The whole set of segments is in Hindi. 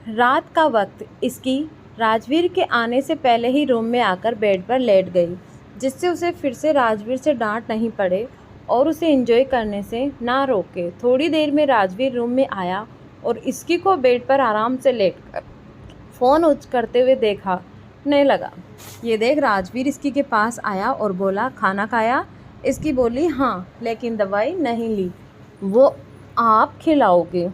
रात का वक्त इसकी राजवीर के आने से पहले ही रूम में आकर बेड पर लेट गई, जिससे उसे फिर से राजवीर से डांट नहीं पड़े और उसे एंजॉय करने से ना रोके। थोड़ी देर में राजवीर रूम में आया और इसकी को बेड पर आराम से लेट फ़ोन उच्च करते हुए देखने लगा। ये देख राजवीर इसकी के पास आया और बोला, खाना खाया? इसकी बोली, हाँ, लेकिन दवाई नहीं ली, वो आप खिलाओगे।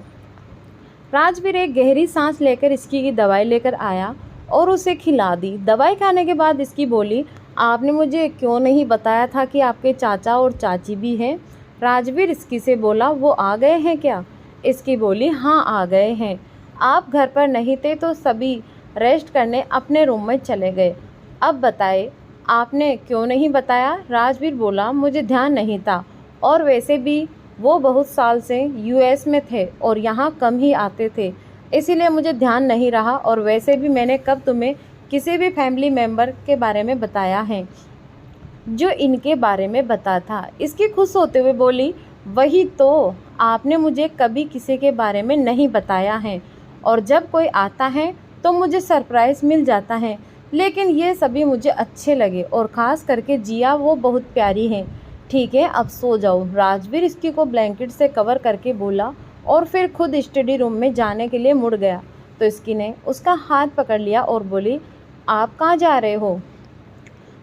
राजवीर एक गहरी सांस लेकर इसकी की दवाई लेकर आया और उसे खिला दी। दवाई खाने के बाद इसकी बोली, आपने मुझे क्यों नहीं बताया था कि आपके चाचा और चाची भी हैं? राजवीर इसकी से बोला, वो आ गए हैं क्या? इसकी बोली, हाँ, आ गए हैं। आप घर पर नहीं थे तो सभी रेस्ट करने अपने रूम में चले गए। अब बताए, आपने क्यों नहीं बताया? राजवीर बोला, मुझे ध्यान नहीं था, और वैसे भी वो बहुत साल से यूएस में थे और यहाँ कम ही आते थे, इसीलिए मुझे ध्यान नहीं रहा। और वैसे भी मैंने कब तुम्हें किसी भी फैमिली मेम्बर के बारे में बताया है जो इनके बारे में बता था? इसकी खुश होते हुए बोली, वही तो, आपने मुझे कभी किसी के बारे में नहीं बताया है, और जब कोई आता है तो मुझे सरप्राइज़ मिल जाता है, लेकिन ये सभी मुझे अच्छे लगे, और ख़ास करके जिया, वो बहुत प्यारी है। ठीक है, अब सो जाओ। राजवीर इसकी को ब्लैंकेट से कवर करके बोला और फिर खुद स्टडी रूम में जाने के लिए मुड़ गया तो इसकी ने उसका हाथ पकड़ लिया और बोली, आप कहाँ जा रहे हो?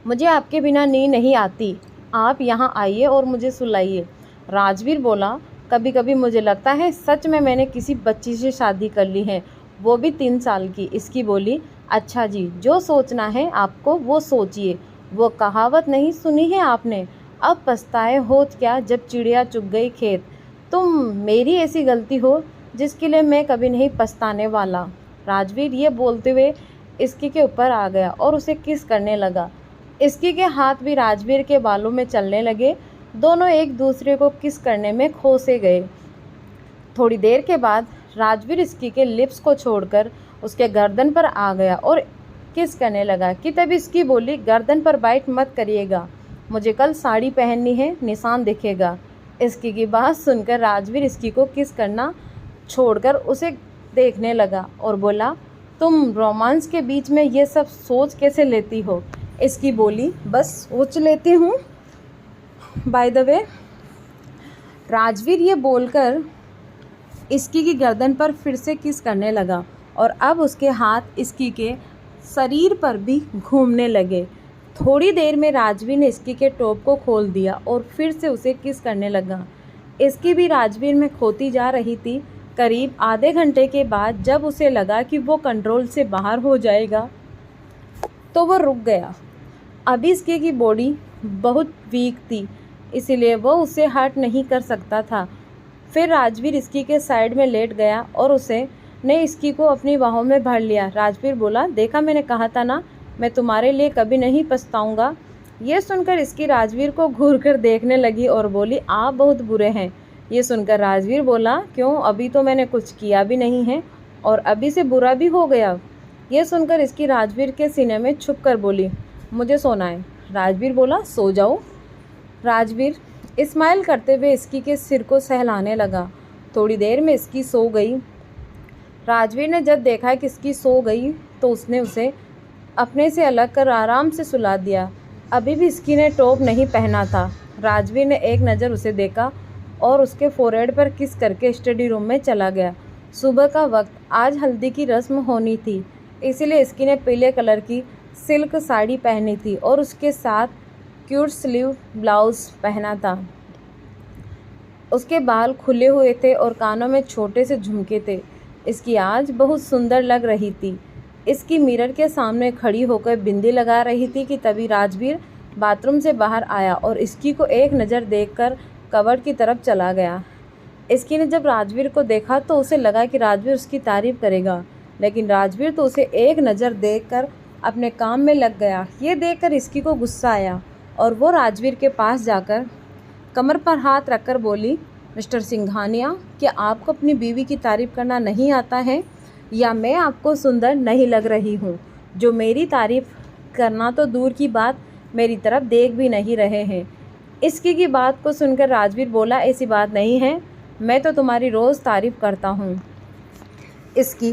मुझे आपके बिना नींद नहीं आती, आप यहाँ आइए और मुझे सुलाइए। राजवीर बोला, कभी कभी मुझे लगता है सच में मैंने किसी बच्ची से शादी कर ली है, वो भी 3 साल की। इसकी बोली, अच्छा जी, जो सोचना है आपको वो सोचिए। वो कहावत नहीं सुनी है आपने, अब पछताए होत क्या जब चिड़िया चुग गई खेत। तुम मेरी ऐसी गलती हो जिसके लिए मैं कभी नहीं पछताने वाला। राजवीर ये बोलते हुए इसकी के ऊपर आ गया और उसे किस करने लगा। इसकी के हाथ भी राजवीर के बालों में चलने लगे। दोनों एक दूसरे को किस करने में खो से गए। थोड़ी देर के बाद राजवीर इसकी के लिप्स को छोड़कर उसके गर्दन पर आ गया और किस करने लगा कि तभी इसकी बोली, गर्दन पर बाइट मत करिएगा, मुझे कल साड़ी पहननी है, निशान दिखेगा। इसकी की बात सुनकर राजवीर इसकी को किस करना छोड़कर उसे देखने लगा और बोला, तुम रोमांस के बीच में ये सब सोच कैसे लेती हो? इसकी बोली, बस सोच लेती हूँ। बाय द वे, राजवीर ये बोलकर इसकी की गर्दन पर फिर से किस करने लगा और अब उसके हाथ इसकी के शरीर पर भी घूमने लगे। थोड़ी देर में राजवीर ने इसकी के टॉप को खोल दिया और फिर से उसे किस करने लगा। इसकी भी राजवीर में खोती जा रही थी। करीब आधे घंटे के बाद जब उसे लगा कि वो कंट्रोल से बाहर हो जाएगा तो वो रुक गया। अभी इसकी की बॉडी बहुत वीक थी, इसीलिए वो उसे हर्ट नहीं कर सकता था। फिर राजवीर इसकी के साइड में लेट गया और उसे ने इसकी को अपनी बाहों में भर लिया। राजवीर बोला, देखा, मैंने कहा था ना, मैं तुम्हारे लिए कभी नहीं पछताऊंगा। ये सुनकर इसकी राजवीर को घूर कर देखने लगी और बोली, आप बहुत बुरे हैं। ये सुनकर राजवीर बोला, क्यों? अभी तो मैंने कुछ किया भी नहीं है और अभी से बुरा भी हो गया। ये सुनकर इसकी राजवीर के सीने में छुप कर बोली, मुझे सोना है। राजवीर बोला, सो जाओ। राजवीर स्माइल करते हुए इसकी के सिर को सहलाने लगा। थोड़ी देर में इसकी सो गई। राजवीर ने जब देखा कि इसकी सो गई तो उसने उसे अपने से अलग कर आराम से सुला दिया। अभी भी इसकी ने टॉप नहीं पहना था। राजवीर ने एक नज़र उसे देखा और उसके फोरहेड पर किस करके स्टडी रूम में चला गया। सुबह का वक्त, आज हल्दी की रस्म होनी थी, इसीलिए इसकी ने पीले कलर की सिल्क साड़ी पहनी थी और उसके साथ क्यूट स्लीव ब्लाउज़ पहना था। उसके बाल खुले हुए थे और कानों में छोटे से झुमके थे। इसकी आज बहुत सुंदर लग रही थी। इसकी मिरर के सामने खड़ी होकर बिंदी लगा रही थी कि तभी राजवीर बाथरूम से बाहर आया और इसकी को एक नज़र देखकर कबर्ड की तरफ चला गया। इसकी ने जब राजवीर को देखा तो उसे लगा कि राजवीर उसकी तारीफ़ करेगा, लेकिन राजवीर तो उसे एक नज़र देखकर अपने काम में लग गया। ये देखकर इसकी को गुस्सा आया और वो राजवीर के पास जाकर कमर पर हाथ रखकर बोली, मिस्टर सिंघानिया, क्या आपको अपनी बीवी की तारीफ़ करना नहीं आता है, या मैं आपको सुंदर नहीं लग रही हूँ, जो मेरी तारीफ़ करना तो दूर की बात मेरी तरफ देख भी नहीं रहे हैं। इसकी की बात को सुनकर राजवीर बोला, ऐसी बात नहीं है, मैं तो तुम्हारी रोज़ तारीफ़ करता हूँ। इसकी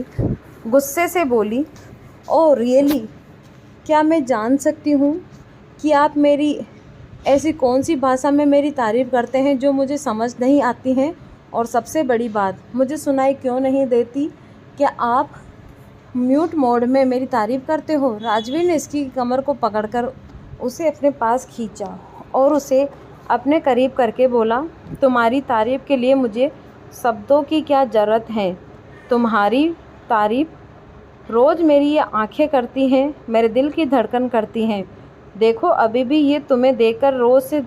गुस्से से बोली, ओह रियली, क्या मैं जान सकती हूँ कि आप मेरी ऐसी कौन सी भाषा में मेरी तारीफ़ करते हैं जो मुझे समझ नहीं आती हैं? और सबसे बड़ी बात, मुझे सुनाई क्यों नहीं देती? क्या आप म्यूट मोड में मेरी तारीफ़ करते हो? राजवीर ने इसकी कमर को पकड़कर उसे अपने पास खींचा और उसे अपने करीब करके बोला, तुम्हारी तारीफ़ के लिए मुझे शब्दों की क्या ज़रूरत है? तुम्हारी तारीफ़ रोज़ मेरी ये आँखें करती हैं, मेरे दिल की धड़कन करती हैं। देखो अभी भी ये तुम्हें देखकर रोज़ से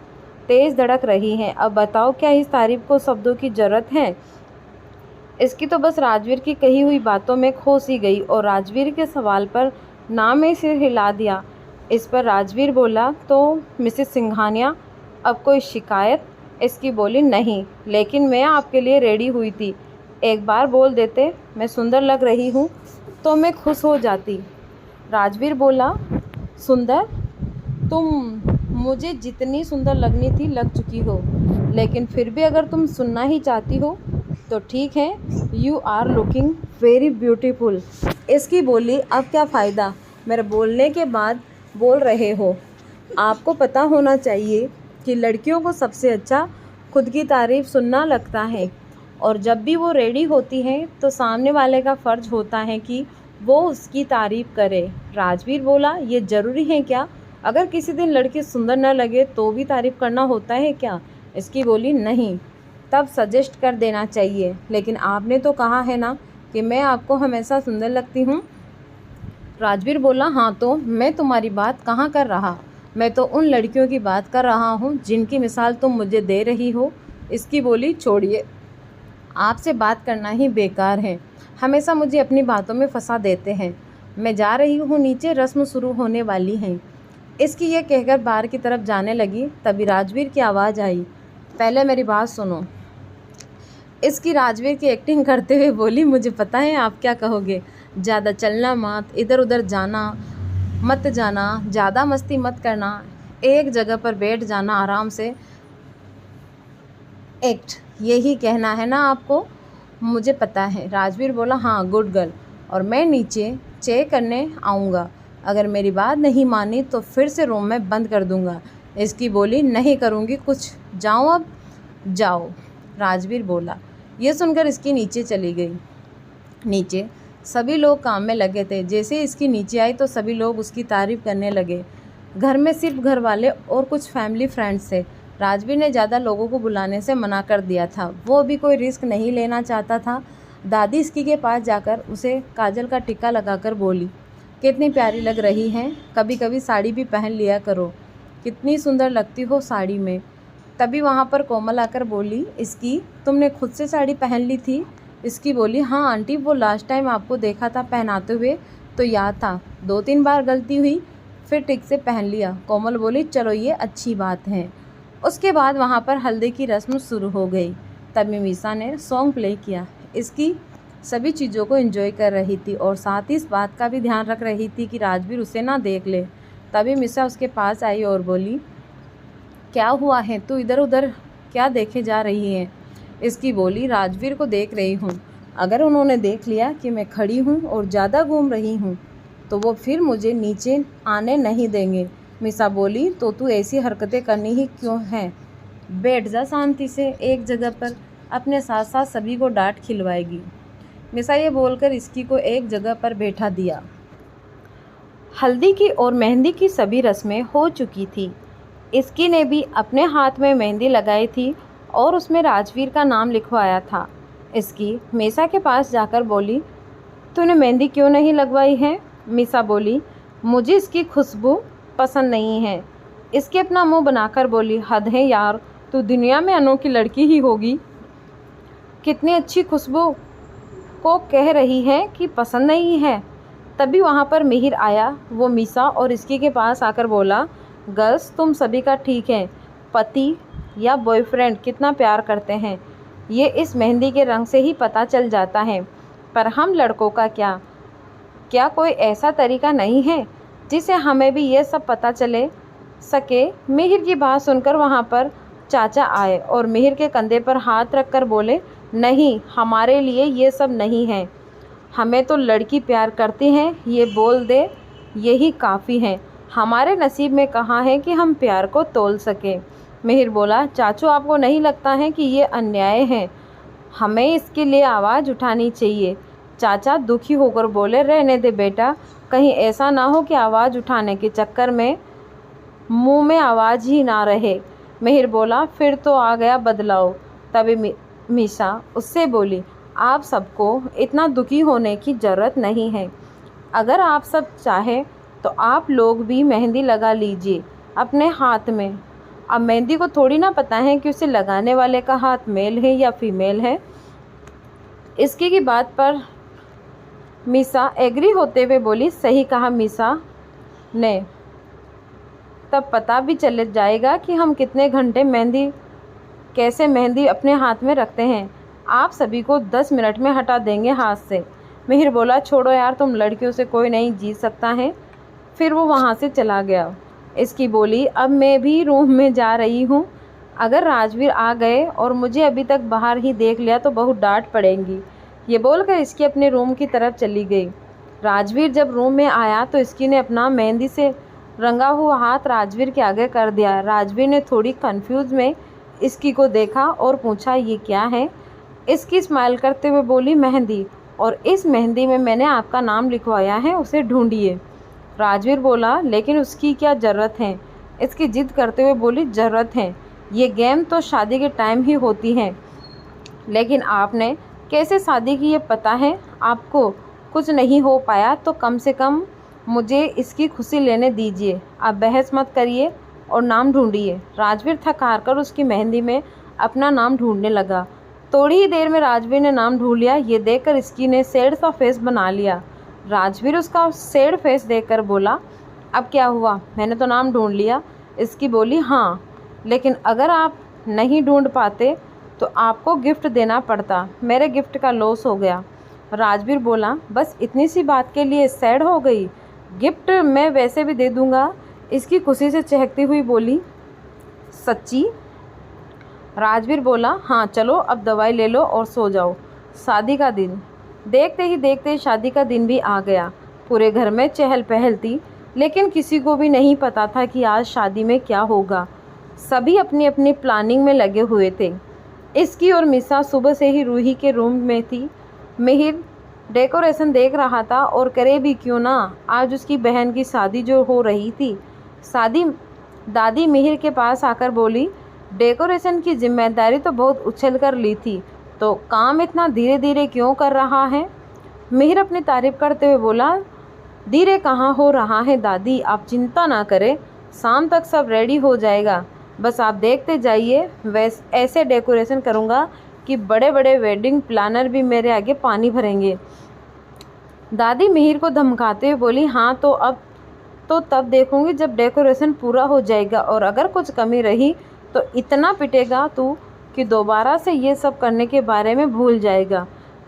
तेज़ धड़क रही हैं। अब बताओ, क्या इस तारीफ़ को शब्दों की ज़रूरत है? इसकी तो बस राजवीर की कही हुई बातों में खो सी गई और राजवीर के सवाल पर ना में सिर हिला दिया। इस पर राजवीर बोला, तो मिसेस सिंघानिया, अब कोई शिकायत? इसकी बोली, नहीं, लेकिन मैं आपके लिए रेडी हुई थी। एक बार बोल देते मैं सुंदर लग रही हूँ तो मैं खुश हो जाती। राजवीर बोला, सुंदर? तुम मुझे जितनी सुंदर लगनी थी लग चुकी हो, लेकिन फिर भी अगर तुम सुनना ही चाहती हो तो ठीक है, you are looking very beautiful. इसकी बोली, अब क्या फ़ायदा मेरे बोलने के बाद बोल रहे हो? आपको पता होना चाहिए कि लड़कियों को सबसे अच्छा खुद की तारीफ़ सुनना लगता है, और जब भी वो रेडी होती हैं तो सामने वाले का फ़र्ज़ होता है कि वो उसकी तारीफ़ करे। राजवीर बोला, ये ज़रूरी है क्या? अगर किसी दिन लड़की सुंदर न लगे तो भी तारीफ़ करना होता है क्या? इसकी बोली, नहीं, तब सजेस्ट कर देना चाहिए, लेकिन आपने तो कहा है ना कि मैं आपको हमेशा सुंदर लगती हूँ। राजवीर बोला, हाँ, तो मैं तुम्हारी बात कहाँ कर रहा? मैं तो उन लड़कियों की बात कर रहा हूँ जिनकी मिसाल तुम मुझे दे रही हो। इसकी बोली, छोड़िए, आपसे बात करना ही बेकार है, हमेशा मुझे अपनी बातों में फंसा देते हैं। मैं जा रही हूँ नीचे, रस्म शुरू होने वाली है। इसकी ये कहकर बाहर की तरफ जाने लगी, तभी राजवीर की आवाज़ आई, पहले मेरी बात सुनो। इसकी राजवीर की एक्टिंग करते हुए बोली, मुझे पता है आप क्या कहोगे, ज़्यादा चलना मत, इधर उधर जाना मत जाना, ज़्यादा मस्ती मत करना, एक जगह पर बैठ जाना आराम से एक्ट, यही कहना है ना आपको? मुझे पता है। राजवीर बोला, हाँ गुड गर्ल, और मैं नीचे चेक करने आऊँगा। अगर मेरी बात नहीं मानी तो फिर से रूम में बंद कर दूँगा। इसकी बोली, नहीं करूँगी कुछ, जाऊँ अब? जाओ, राजवीर बोला। यह सुनकर इसकी नीचे चली गई। नीचे सभी लोग काम में लगे थे। जैसे इसकी नीचे आई तो सभी लोग उसकी तारीफ़ करने लगे। घर में सिर्फ घर वाले और कुछ फैमिली फ्रेंड्स थे। राजवीर ने ज़्यादा लोगों को बुलाने से मना कर दिया था, वो भी कोई रिस्क नहीं लेना चाहता था। दादी इसकी के पास जाकर उसे काजल का टिक्का लगाकर बोली, कितनी प्यारी लग रही हैं, कभी कभी साड़ी भी पहन लिया करो, कितनी सुंदर लगती हो साड़ी में। तभी वहाँ पर कोमल आकर बोली, इसकी तुमने खुद से साड़ी पहन ली थी? इसकी बोली, हाँ आंटी, वो लास्ट टाइम आपको देखा था पहनाते हुए तो याद था, 2-3 बार गलती हुई, फिर ठीक से पहन लिया। कोमल बोली, चलो ये अच्छी बात है। उसके बाद वहाँ पर हल्दी की रस्म शुरू हो गई। तभी मीसा ने सॉन्ग प्ले किया। इसकी सभी चीज़ों को एंजॉय कर रही थी और साथ ही इस बात का भी ध्यान रख रही थी कि राजवीर उसे ना देख ले। तभी मीसा उसके पास आई और बोली, क्या हुआ है, तू इधर उधर क्या देखे जा रही है? इसकी बोली, राजवीर को देख रही हूँ, अगर उन्होंने देख लिया कि मैं खड़ी हूँ और ज़्यादा घूम रही हूँ तो वो फिर मुझे नीचे आने नहीं देंगे। मीसा बोली, तो तू ऐसी हरकतें करनी ही क्यों है? बैठ जा शांति से एक जगह पर, अपने साथ साथ सभी को डांट खिलवाएगी। मीसा ये बोलकर इसकी को एक जगह पर बैठा दिया। हल्दी की और मेहंदी की सभी रस्में हो चुकी थी। इसकी ने भी अपने हाथ में मेहंदी लगाई थी और उसमें राजवीर का नाम लिखवाया था। इसकी मीसा के पास जाकर बोली, तूने मेहंदी क्यों नहीं लगवाई है? मीसा बोली, मुझे इसकी खुशबू पसंद नहीं है। इसकी अपना मुंह बनाकर बोली, हद है यार, तू दुनिया में अनोखी लड़की ही होगी, कितनी अच्छी खुशबू को कह रही है कि पसंद नहीं है। तभी वहाँ पर मिहिर आया। वो मीसा और इसकी के पास आकर बोला, गर्ल्स, तुम सभी का ठीक है, पति या बॉयफ्रेंड कितना प्यार करते हैं ये इस मेहंदी के रंग से ही पता चल जाता है, पर हम लड़कों का क्या कोई ऐसा तरीका नहीं है जिससे हमें भी ये सब पता चले सके? मिहिर की बात सुनकर वहाँ पर चाचा आए और मिहिर के कंधे पर हाथ रखकर बोले, नहीं, हमारे लिए ये सब नहीं है, हमें तो लड़की प्यार करती है ये बोल दे, यही काफ़ी है। हमारे नसीब में कहाँ है कि हम प्यार को तोल सकें। मिहिर बोला, चाचू आपको नहीं लगता है कि ये अन्याय है? हमें इसके लिए आवाज़ उठानी चाहिए। चाचा दुखी होकर बोले, रहने दे बेटा, कहीं ऐसा ना हो कि आवाज़ उठाने के चक्कर में मुंह में आवाज़ ही ना रहे। मिहिर बोला, फिर तो आ गया बदलाव। तभी मीसा उससे बोली, आप सबको इतना दुखी होने की ज़रूरत नहीं है। अगर आप सब चाहें तो आप लोग भी मेहंदी लगा लीजिए अपने हाथ में। अब मेहंदी को थोड़ी ना पता है कि उसे लगाने वाले का हाथ मेल है या फीमेल है। इसकी की बात पर मीसा एग्री होते हुए बोली, सही कहा मीसा ने, तब पता भी चल जाएगा कि हम कितने घंटे कैसे मेहंदी अपने हाथ में रखते हैं। आप सभी को 10 मिनट में हटा देंगे हाथ से। मिहिर बोला, छोड़ो यार, तुम लड़कियों से कोई नहीं जीत सकता है। फिर वो वहाँ से चला गया। इसकी बोली, अब मैं भी रूम में जा रही हूँ। अगर राजवीर आ गए और मुझे अभी तक बाहर ही देख लिया तो बहुत डांट पड़ेगी। ये बोलकर इसकी अपने रूम की तरफ चली गई। राजवीर जब रूम में आया तो इसकी ने अपना मेहंदी से रंगा हुआ हाथ राजवीर के आगे कर दिया। राजवीर ने थोड़ी कंफ्यूज में इसकी को देखा और पूछा, ये क्या है? इसकी स्माइल करते हुए बोली, मेहंदी, और इस मेहंदी में मैंने आपका नाम लिखवाया है, उसे ढूंढिए। राजवीर बोला, लेकिन उसकी क्या ज़रूरत है? इसकी जिद करते हुए बोली, ज़रूरत है। ये गेम तो शादी के टाइम ही होती है, लेकिन आपने कैसे शादी की ये पता है आपको? कुछ नहीं हो पाया तो कम से कम मुझे इसकी खुशी लेने दीजिए। आप बहस मत करिए और नाम ढूंढिए। राजवीर थक हार कर उसकी मेहंदी में अपना नाम ढूंढने लगा। थोड़ी ही देर में राजवीर ने नाम ढूंढ लिया। ये देखकर इसकी ने सैड सा फेस बना लिया। राजवीर उसका सैड फेस देखकर बोला, अब क्या हुआ? मैंने तो नाम ढूंढ लिया। इसकी बोली, हाँ, लेकिन अगर आप नहीं ढूंढ पाते तो आपको गिफ्ट देना पड़ता। मेरे गिफ्ट का लॉस हो गया। राजवीर बोला, बस इतनी सी बात के लिए सैड हो गई? गिफ्ट मैं वैसे भी दे दूंगा। इसकी खुशी से चहकती हुई बोली, सच्ची? राजवीर बोला, हाँ, चलो अब दवाई ले लो और सो जाओ। शादी का दिन। देखते ही देखते शादी का दिन भी आ गया। पूरे घर में चहल पहल थी, लेकिन किसी को भी नहीं पता था कि आज शादी में क्या होगा। सभी अपनी अपनी प्लानिंग में लगे हुए थे। इसकी और मिसा सुबह से ही रूही के रूम में थी। मिहिर डेकोरेशन देख रहा था, और करे भी क्यों ना, आज उसकी बहन की शादी जो हो रही थी। दादी मिहिर के पास आकर बोली, डेकोरेशन की जिम्मेदारी तो बहुत उछल कर ली थी, तो काम इतना धीरे धीरे क्यों कर रहा है? मिहिर अपनी तारीफ करते हुए बोला, धीरे कहाँ हो रहा है दादी, आप चिंता ना करें, शाम तक सब रेडी हो जाएगा। बस आप देखते जाइए, ऐसे डेकोरेशन करूँगा कि बड़े बड़े वेडिंग प्लानर भी मेरे आगे पानी भरेंगे। दादी मिहिर को धमकाते हुए बोली, हाँ तो तब देखूंगी जब डेकोरेशन पूरा हो जाएगा, और अगर कुछ कमी रही तो इतना पिटेगा तू कि दोबारा से ये सब करने के बारे में भूल जाएगा।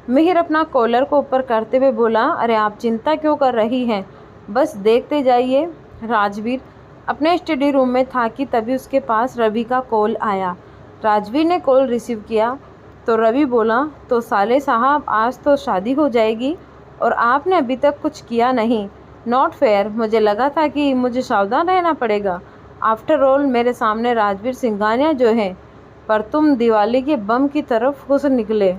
मिहिर अपना कॉलर को ऊपर करते हुए बोला, अरे आप चिंता क्यों कर रही हैं, बस देखते जाइए। राजवीर अपने स्टडी रूम में था कि तभी उसके पास रवि का कॉल आया। राजवीर ने कॉल रिसीव किया तो रवि बोला, तो साले साहब, आज तो शादी हो जाएगी और आपने अभी तक कुछ किया नहीं। Not fair. मुझे लगा था कि मुझे सावधान रहना पड़ेगा। आफ्टर ऑल मेरे सामने राजवीर सिंघानिया जो है, पर तुम दिवाली के बम की तरफ घुस निकले।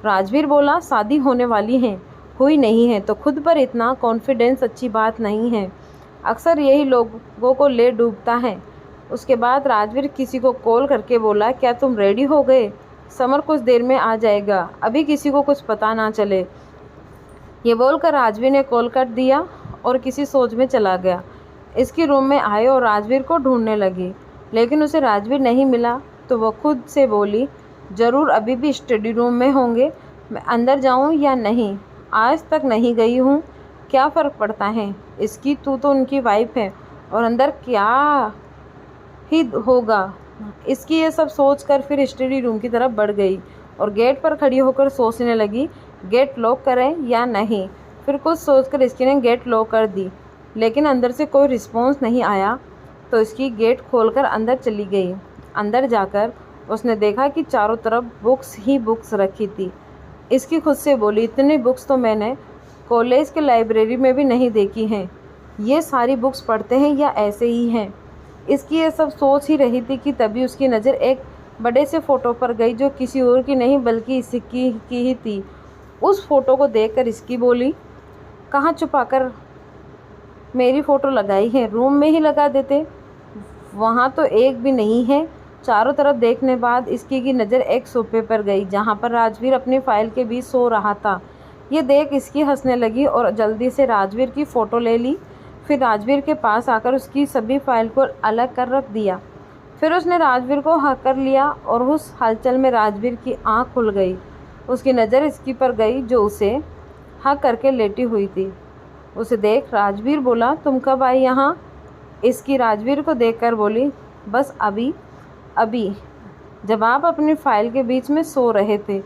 राजवीर बोला, शादी होने वाली है, हुई नहीं है तो खुद पर इतना कॉन्फिडेंस अच्छी बात नहीं है। अक्सर यही लोगों को ले डूबता है। उसके बाद राजवीर किसी को कॉल करके बोला, क्या तुम रेडी हो गए? समर कुछ देर में आ जाएगा, अभी किसी को कुछ पता ना चले। ये बोलकर राजवीर ने कॉल कर दिया और किसी सोच में चला गया। इसकी रूम में आए और राजवीर को ढूंढने लगी, लेकिन उसे राजवीर नहीं मिला तो वह खुद से बोली, ज़रूर अभी भी स्टडी रूम में होंगे। मैं अंदर जाऊं या नहीं? आज तक नहीं गई हूं, क्या फ़र्क पड़ता है? इसकी तू तो उनकी वाइफ है, और अंदर क्या ही होगा। इसकी ये सब सोचकर फिर स्टडी रूम की तरफ बढ़ गई और गेट पर खड़ी होकर सोचने लगी, गेट लॉक करें या नहीं। फिर कुछ सोचकर इसकी ने गेट लॉक कर दी, लेकिन अंदर से कोई रिस्पॉन्स नहीं आया तो इसकी गेट खोलकर अंदर चली गई। अंदर जाकर उसने देखा कि चारों तरफ बुक्स ही बुक्स रखी थी। इसकी खुद से बोली, इतनी बुक्स तो मैंने कॉलेज के लाइब्रेरी में भी नहीं देखी हैं। ये सारी बुक्स पढ़ते हैं या ऐसे ही हैं। इसकी ये सब सोच ही रही थी कि तभी उसकी नज़र एक बड़े से फ़ोटो पर गई जो किसी और की नहीं बल्कि इसकी की ही थी। उस फ़ोटो को देखकर इसकी बोली, कहाँ छुपा कर मेरी फ़ोटो लगाई है, रूम में ही लगा देते, वहाँ तो एक भी नहीं है। चारों तरफ देखने बाद इसकी की नज़र एक सोफे पर गई जहाँ पर राजवीर अपनी फ़ाइल के बीच सो रहा था। ये देख इसकी हंसने लगी और जल्दी से राजवीर की फ़ोटो ले ली। फिर राजवीर के पास आकर उसकी सभी फाइल को अलग कर रख दिया। फिर उसने राजवीर को हक कर लिया और उस हलचल में राजवीर की आँख खुल गई। उसकी नज़र इसकी पर गई जो उसे हक करके लेटी हुई थी। उसे देख राजवीर बोला, तुम कब आई यहाँ? इसकी राजवीर को देखकर बोली, बस अभी अभी, जब आप अपनी फ़ाइल के बीच में सो रहे थे।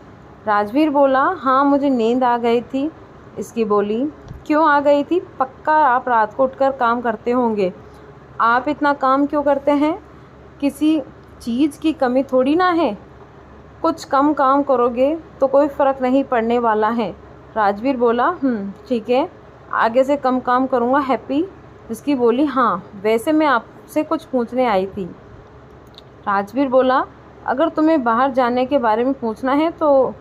राजवीर बोला, हाँ मुझे नींद आ गई थी। इसकी बोली, क्यों आ गई थी? पक्का आप रात को उठकर काम करते होंगे। आप इतना काम क्यों करते हैं? किसी चीज़ की कमी थोड़ी ना है। कुछ कम काम करोगे तो कोई फ़र्क नहीं पड़ने वाला है। राजवीर बोला, ठीक है, आगे से कम काम करूँगा हैप्पी। इसकी बोली, हाँ वैसे मैं आपसे कुछ पूछने आई थी। राजवीर बोला, अगर तुम्हें बाहर जाने के बारे में पूछना है तो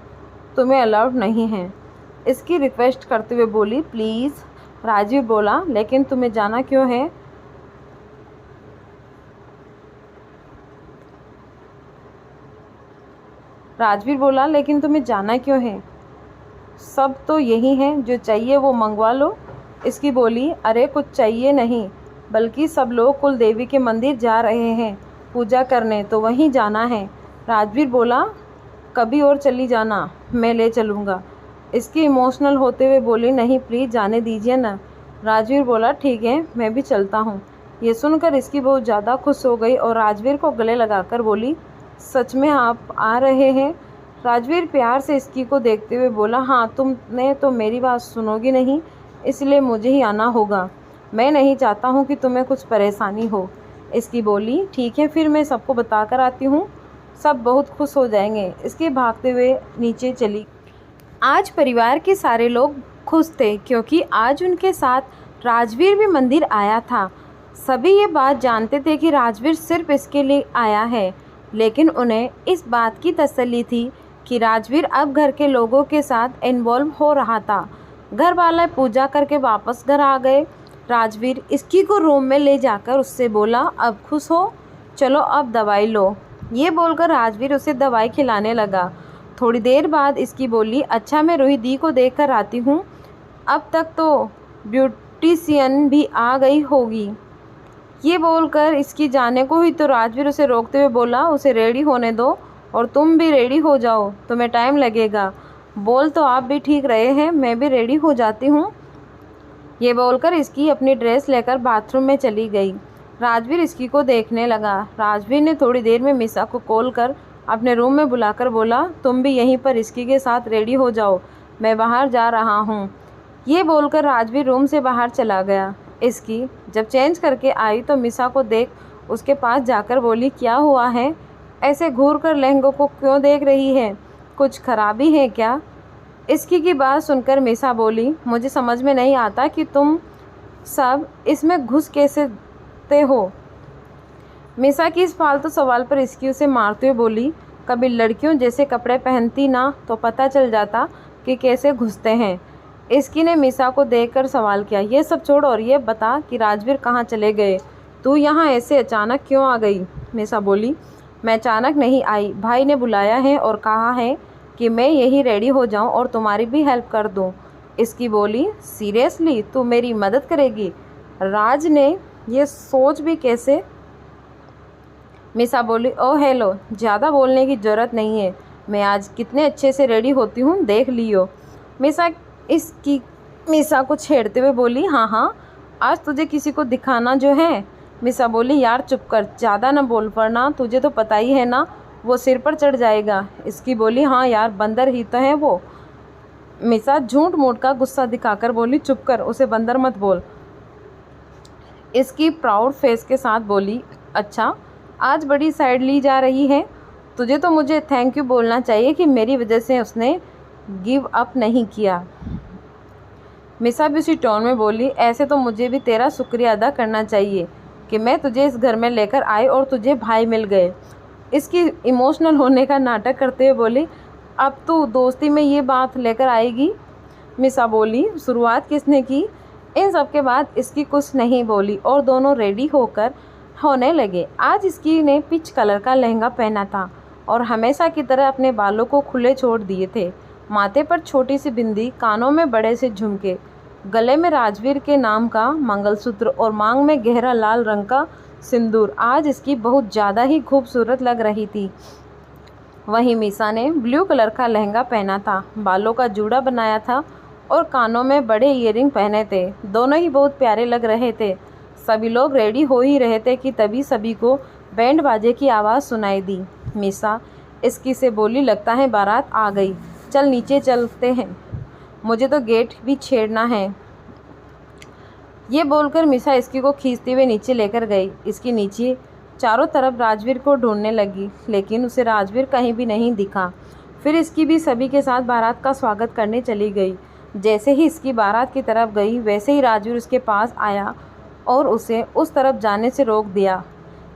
तुम्हें अलाउड नहीं है। इसकी रिक्वेस्ट करते हुए बोली, प्लीज़। राजवीर बोला, लेकिन तुम्हें जाना क्यों है? राजवीर बोला, लेकिन तुम्हें जाना क्यों है? सब तो यही है, जो चाहिए वो मंगवा लो। इसकी बोली, अरे कुछ चाहिए नहीं, बल्कि सब लोग कुल देवी के मंदिर जा रहे हैं पूजा करने, तो वहीं जाना है। राजवीर बोला, कभी और चली जाना, मैं ले चलूँगा। इसकी इमोशनल होते हुए बोली, नहीं प्लीज़ जाने दीजिए ना। राजवीर बोला, ठीक है मैं भी चलता हूँ। ये सुनकर इसकी बहुत ज़्यादा खुश हो गई और राजवीर को गले लगाकर बोली, सच में आप आ रहे हैं? राजवीर प्यार से इसकी को देखते हुए बोला, हाँ तुमने तो मेरी बात सुनोगी नहीं, इसलिए मुझे ही आना होगा। मैं नहीं चाहता हूँ कि तुम्हें कुछ परेशानी हो। इसकी बोली, ठीक है फिर मैं सबको बता कर आती हूँ, सब बहुत खुश हो जाएंगे। इसके भागते हुए नीचे चली। आज परिवार के सारे लोग खुश थे क्योंकि आज उनके साथ राजवीर भी मंदिर आया था। सभी ये बात जानते थे कि राजवीर सिर्फ इसके लिए आया है, लेकिन उन्हें इस बात की तसल्ली थी कि राजवीर अब घर के लोगों के साथ इन्वॉल्व हो रहा था। घर वाले पूजा करके वापस घर आ गए। राजवीर इसकी को रूम में ले जाकर उससे बोला, अब खुश हो, चलो अब दवाई लो। ये बोलकर राजवीर उसे दवाई खिलाने लगा। थोड़ी देर बाद इसकी बोली, अच्छा मैं रोहित दी को देख कर आती हूँ, अब तक तो ब्यूटिशियन भी आ गई होगी। ये बोलकर इसकी जाने को ही तो राजवीर उसे रोकते हुए बोला, उसे रेडी होने दो और तुम भी रेडी हो जाओ, तुम्हें टाइम लगेगा। बोल तो आप भी ठीक रहे हैं, मैं भी रेडी हो जाती हूँ। ये बोलकर इसकी अपनी ड्रेस लेकर बाथरूम में चली गई। राजवीर इसकी को देखने लगा। राजवीर ने थोड़ी देर में मिसा को कॉल कर अपने रूम में बुलाकर बोला, तुम भी यहीं पर इसकी के साथ रेडी हो जाओ, मैं बाहर जा रहा हूँ। ये बोलकर राजवीर रूम से बाहर चला गया। इसकी जब चेंज करके आई तो मिसा को देख उसके पास जाकर बोली, क्या हुआ है? ऐसे घूर कर लहंगों को क्यों देख रही है? कुछ खराबी है क्या? इसकी की बात सुनकर मिसा बोली, मुझे समझ में नहीं आता कि तुम सब इसमें घुस कैसे हो। मिसा की इस फालतू सवाल पर इसकी उसे मारते हुए बोली, कभी लड़कियों जैसे कपड़े पहनती ना तो पता चल जाता कि कैसे घुसते हैं। इसकी ने मिसा को देखकर सवाल किया, ये सब छोड़ और ये बता कि राजवीर कहाँ चले गए? तू यहाँ ऐसे अचानक क्यों आ गई? मिसा बोली, मैं अचानक नहीं आई, भाई ने बुलाया है और कहा है कि मैं यही रेडी हो जाऊं और तुम्हारी भी हेल्प कर दूं। इसकी बोली, सीरियसली तू मेरी मदद करेगी? राज ने ये सोच भी कैसे? मिसा बोली, ओह हेलो, ज़्यादा बोलने की ज़रूरत नहीं है, मैं आज कितने अच्छे से रेडी होती हूँ देख लियो। मिसा को छेड़ते हुए बोली, हाँ हाँ, आज तुझे किसी को दिखाना जो है। मिसा बोली, यार चुप कर, ज़्यादा ना बोल, वरना तुझे तो पता ही है ना वो सिर पर चढ़ जाएगा। इसकी बोली, हाँ यार बंदर ही तो है वो। मिसा झूठ मूठ का गुस्सा दिखाकर बोली, चुप कर, उसे बंदर मत बोल। इसकी प्राउड फेस के साथ बोली, अच्छा आज बड़ी साइड ली जा रही है, तुझे तो मुझे थैंक यू बोलना चाहिए कि मेरी वजह से उसने गिव अप नहीं किया। मिसा भी उसी टोन में बोली, ऐसे तो मुझे भी तेरा शुक्रिया अदा करना चाहिए कि मैं तुझे इस घर में लेकर आई और तुझे भाई मिल गए। इसकी इमोशनल होने का नाटक करते हुए बोली, अब तू दोस्ती में ये बात लेकर आएगी? मिसा बोली, शुरुआत किसने की? इन सब के बाद इसकी कुछ नहीं बोली और दोनों रेडी होने लगे। आज इसकी ने पिच कलर का लहंगा पहना था और हमेशा की तरह अपने बालों को खुले छोड़ दिए थे। माथे पर छोटी सी बिंदी, कानों में बड़े से झुमके, गले में राजवीर के नाम का मंगलसूत्र और मांग में गहरा लाल रंग का सिंदूर आज इसकी बहुत ज़्यादा ही खूबसूरत लग रही थी। वहीं मीसा ने ब्लू कलर का लहंगा पहना था, बालों का जूड़ा बनाया था और कानों में बड़े ईयरिंग पहने थे। दोनों ही बहुत प्यारे लग रहे थे। सभी लोग रेडी हो ही रहे थे कि तभी सभी को बैंड बाजे की आवाज़ सुनाई दी। मीसा इसकी से बोली, लगता है बारात आ गई, चल नीचे चलते हैं, मुझे तो गेट भी छेड़ना है। ये बोलकर मिसा इसकी को खींचते हुए नीचे लेकर गई। इसकी नीचे चारों तरफ राजवीर को ढूंढने लगी, लेकिन उसे राजवीर कहीं भी नहीं दिखा। फिर इसकी भी सभी के साथ बारात का स्वागत करने चली गई। जैसे ही इसकी बारात की तरफ गई, वैसे ही राजवीर उसके पास आया और उसे उस तरफ जाने से रोक दिया।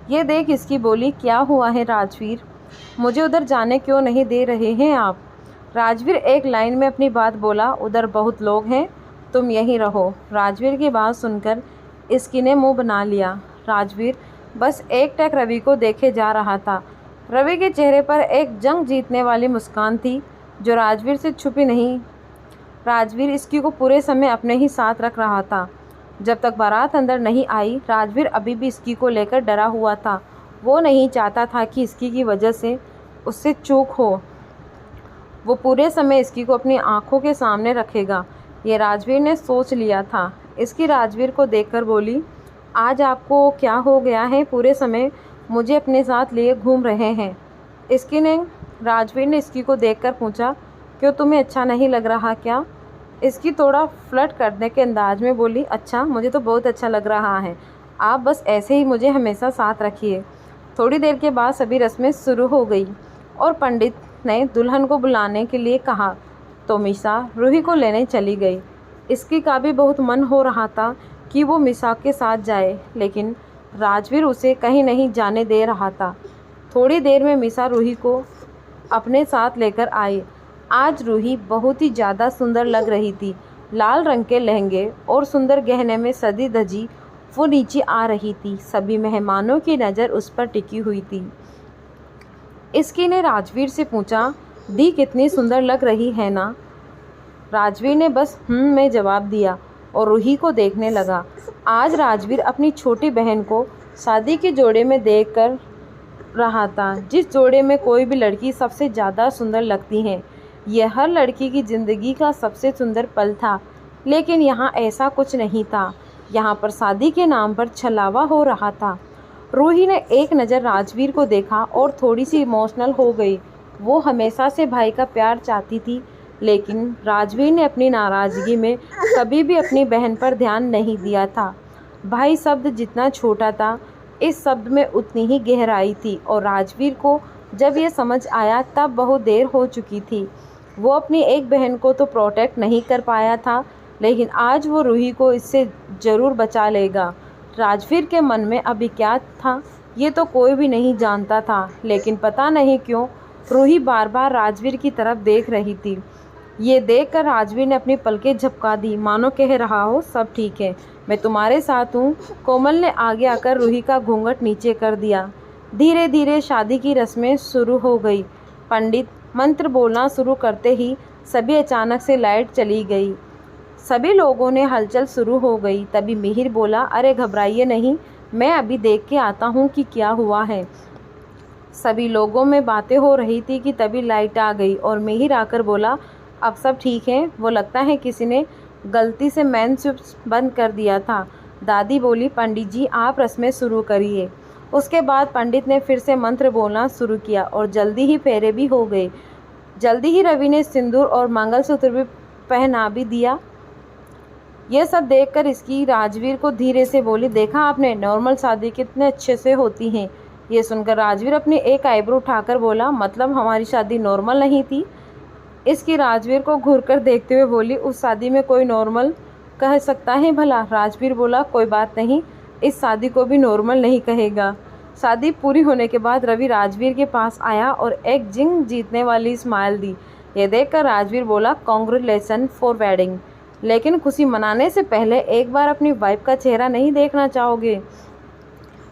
ये देख इसकी बोली, क्या हुआ है राजवीर, मुझे उधर जाने क्यों नहीं दे रहे हैं आप? राजवीर एक लाइन में अपनी बात बोला, उधर बहुत लोग हैं, तुम यहीं रहो। राजवीर की बात सुनकर इसकी ने मुंह बना लिया। राजवीर बस एक टक रवि को देखे जा रहा था। रवि के चेहरे पर एक जंग जीतने वाली मुस्कान थी जो राजवीर से छुपी नहीं। राजवीर इसकी को पूरे समय अपने ही साथ रख रहा था। जब तक बारात अंदर नहीं आई, राजवीर अभी भी इसकी को लेकर डरा हुआ था। वो नहीं चाहता था कि इसकी की वजह से उससे चूक हो। वो पूरे समय इसकी को अपनी आंखों के सामने रखेगा, ये राजवीर ने सोच लिया था। इसकी राजवीर को देखकर बोली, आज आपको क्या हो गया है, पूरे समय मुझे अपने साथ लिए घूम रहे हैं? इसकी ने राजवीर ने इसकी को देखकर पूछा, क्यों तुम्हें अच्छा नहीं लग रहा क्या? इसकी थोड़ा फ्लर्ट करने के अंदाज में बोली, अच्छा, मुझे तो बहुत अच्छा लग रहा है, आप बस ऐसे ही मुझे हमेशा साथ रखिए। थोड़ी देर के बाद सभी रस्में शुरू हो गई और पंडित ने दुल्हन को बुलाने के लिए कहा तो मिसा रूही को लेने चली गई। इसकी का भी बहुत मन हो रहा था कि वो मिसा के साथ जाए, लेकिन राजवीर उसे कहीं नहीं जाने दे रहा था। थोड़ी देर में मिसा रूही को अपने साथ लेकर आई। आज रूही बहुत ही ज़्यादा सुंदर लग रही थी। लाल रंग के लहंगे और सुंदर गहने में सजी धजी वो नीचे आ रही थी। सभी मेहमानों की नज़र उस पर टिकी हुई थी। इसकी ने राजवीर से पूछा, दी कितनी सुंदर लग रही है ना? राजवीर ने बस में जवाब दिया और रूही को देखने लगा। आज राजवीर अपनी छोटी बहन को शादी के जोड़े में देख कर रहा था, जिस जोड़े में कोई भी लड़की सबसे ज़्यादा सुंदर लगती है। यह हर लड़की की ज़िंदगी का सबसे सुंदर पल था, लेकिन यहाँ ऐसा कुछ नहीं था। यहाँ पर शादी के नाम पर छलावा हो रहा था। रूही ने एक नज़र राजवीर को देखा और थोड़ी सी इमोशनल हो गई। वो हमेशा से भाई का प्यार चाहती थी, लेकिन राजवीर ने अपनी नाराज़गी में कभी भी अपनी बहन पर ध्यान नहीं दिया था। भाई शब्द जितना छोटा था, इस शब्द में उतनी ही गहराई थी और राजवीर को जब ये समझ आया तब बहुत देर हो चुकी थी। वो अपनी एक बहन को तो प्रोटेक्ट नहीं कर पाया था, लेकिन आज वो रूही को इससे ज़रूर बचा लेगा। राजवीर के मन में अभी क्या था ये तो कोई भी नहीं जानता था, लेकिन पता नहीं क्यों रूही बार बार राजवीर की तरफ देख रही थी। ये देखकर राजवीर ने अपनी पलकें झपका दी, मानो कह रहा हो, सब ठीक है, मैं तुम्हारे साथ हूँ। कोमल ने आगे आकर रूही का घूंघट नीचे कर दिया। धीरे धीरे शादी की रस्में शुरू हो गई। पंडित मंत्र बोलना शुरू करते ही सभी अचानक से लाइट चली गई। सभी लोगों ने हलचल शुरू हो गई। तभी मिहिर बोला, अरे घबराइए नहीं, मैं अभी देख के आता हूँ कि क्या हुआ है। सभी लोगों में बातें हो रही थी कि तभी लाइट आ गई और मिहिर आकर बोला, अब सब ठीक है, वो लगता है किसी ने गलती से मेन स्विच बंद कर दिया था। दादी बोली, पंडित जी आप रस्में शुरू करिए। उसके बाद पंडित ने फिर से मंत्र बोलना शुरू किया और जल्दी ही फेरे भी हो गए। जल्दी ही रवि ने सिंदूर और मंगलसूत्र भी पहना भी दिया। यह सब देखकर इसकी राजवीर को धीरे से बोली, देखा आपने, नॉर्मल शादी कितने अच्छे से होती हैं। ये सुनकर राजवीर अपनी एक आईब्रो उठाकर बोला, मतलब हमारी शादी नॉर्मल नहीं थी? इसकी राजवीर को घूरकर देखते हुए बोली, उस शादी में कोई नॉर्मल कह सकता है भला? राजवीर बोला, कोई बात नहीं, इस शादी को भी नॉर्मल नहीं कहेगा। शादी पूरी होने के बाद रवि राजवीर के पास आया और एक जिंग जीतने वाली स्माइल दी। ये देखकर राजवीर बोला, कॉन्ग्रेचुलेसन फॉर वेडिंग, लेकिन खुशी मनाने से पहले एक बार अपनी वाइफ का चेहरा नहीं देखना चाहोगे?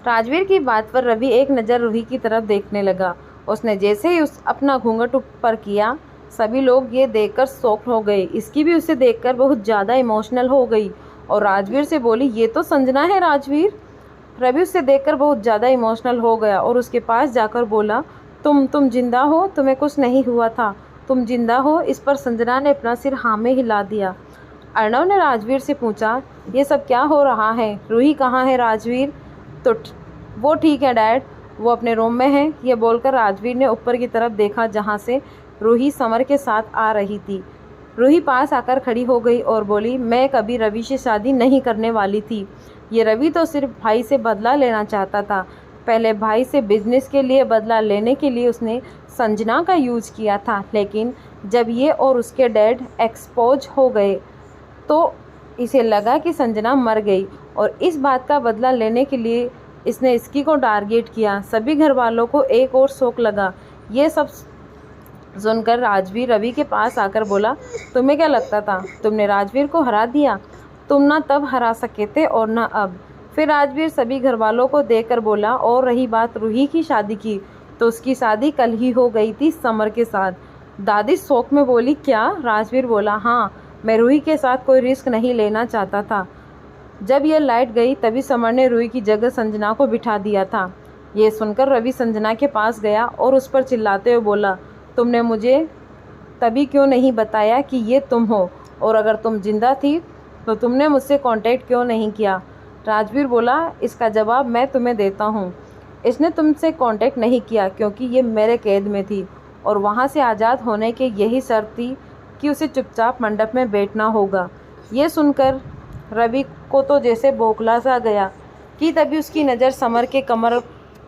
राजवीर की बात पर रवि एक नज़र रूही की तरफ देखने लगा। उसने जैसे ही अपना घूंघट ऊपर किया, सभी लोग ये देखकर शॉक हो गए। इसकी भी उसे देखकर बहुत ज़्यादा इमोशनल हो गई और राजवीर से बोली, ये तो संजना है राजवीर। रवि उसे देखकर बहुत ज़्यादा इमोशनल हो गया और उसके पास जाकर बोला, तुम जिंदा हो? तुम्हें कुछ नहीं हुआ था? तुम जिंदा हो? इस पर संजना ने अपना सिर हाँ में हिला दिया। अर्णव ने राजवीर से पूछा, ये सब क्या हो रहा है? रूही कहाँ है राजवीर? तो वो ठीक है डैड, वो अपने रूम में है। ये बोलकर राजवीर ने ऊपर की तरफ देखा जहाँ से रूही समर के साथ आ रही थी। रूही पास आकर खड़ी हो गई और बोली, मैं कभी रवि से शादी नहीं करने वाली थी। ये रवि तो सिर्फ भाई से बदला लेना चाहता था। पहले भाई से बिजनेस के लिए बदला लेने के लिए उसने संजना का यूज किया था, लेकिन जब ये और उसके डैड एक्सपोज हो गए तो इसे लगा कि संजना मर गई और इस बात का बदला लेने के लिए इसने इसकी को टारगेट किया। सभी घर वालों को एक और शौक लगा। ये सब सुनकर राजवीर रवि के पास आकर बोला, तुम्हें क्या लगता था तुमने राजवीर को हरा दिया? तुम ना तब हरा सके थे और ना अब। फिर राजवीर सभी घर वालों को देखकर बोला, और रही बात रूही की शादी की, तो उसकी शादी कल ही हो गई थी समर के साथ। दादी शौक में बोली, क्या? राजवीर बोला, हाँ, मैं रूही के साथ कोई रिस्क नहीं लेना चाहता था। जब यह लाइट गई तभी समर ने रूही की जगह संजना को बिठा दिया था। ये सुनकर रवि संजना के पास गया और उस पर चिल्लाते हुए बोला, तुमने मुझे तभी क्यों नहीं बताया कि ये तुम हो? और अगर तुम जिंदा थी तो तुमने मुझसे कांटेक्ट क्यों नहीं किया? राजवीर बोला, इसका जवाब मैं तुम्हें देता हूँ। इसने तुमसे कांटेक्ट नहीं किया क्योंकि ये मेरे कैद में थी और वहाँ से आज़ाद होने की यही शर्त थी कि उसे चुपचाप मंडप में बैठना होगा। ये सुनकर रवि को तो जैसे बौखला सा गया कि तभी उसकी नज़र समर के कमर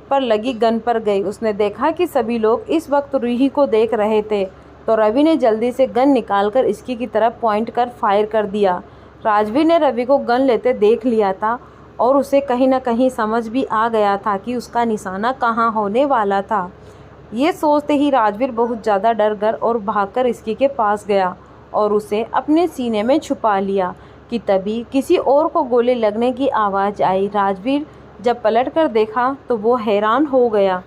पर लगी गन पर गई। उसने देखा कि सभी लोग इस वक्त रूही को देख रहे थे, तो रवि ने जल्दी से गन निकालकर इसकी की तरफ पॉइंट कर फायर कर दिया। राजवीर ने रवि को गन लेते देख लिया था और उसे कहीं ना कहीं समझ भी आ गया था कि उसका निशाना कहाँ होने वाला था। ये सोचते ही राजवीर बहुत ज़्यादा डर गया और भागकर इसकी के पास गया और उसे अपने सीने में छुपा लिया कि तभी किसी और को गोली लगने की आवाज़ आई। राजवीर जब पलट कर देखा तो वो हैरान हो गया।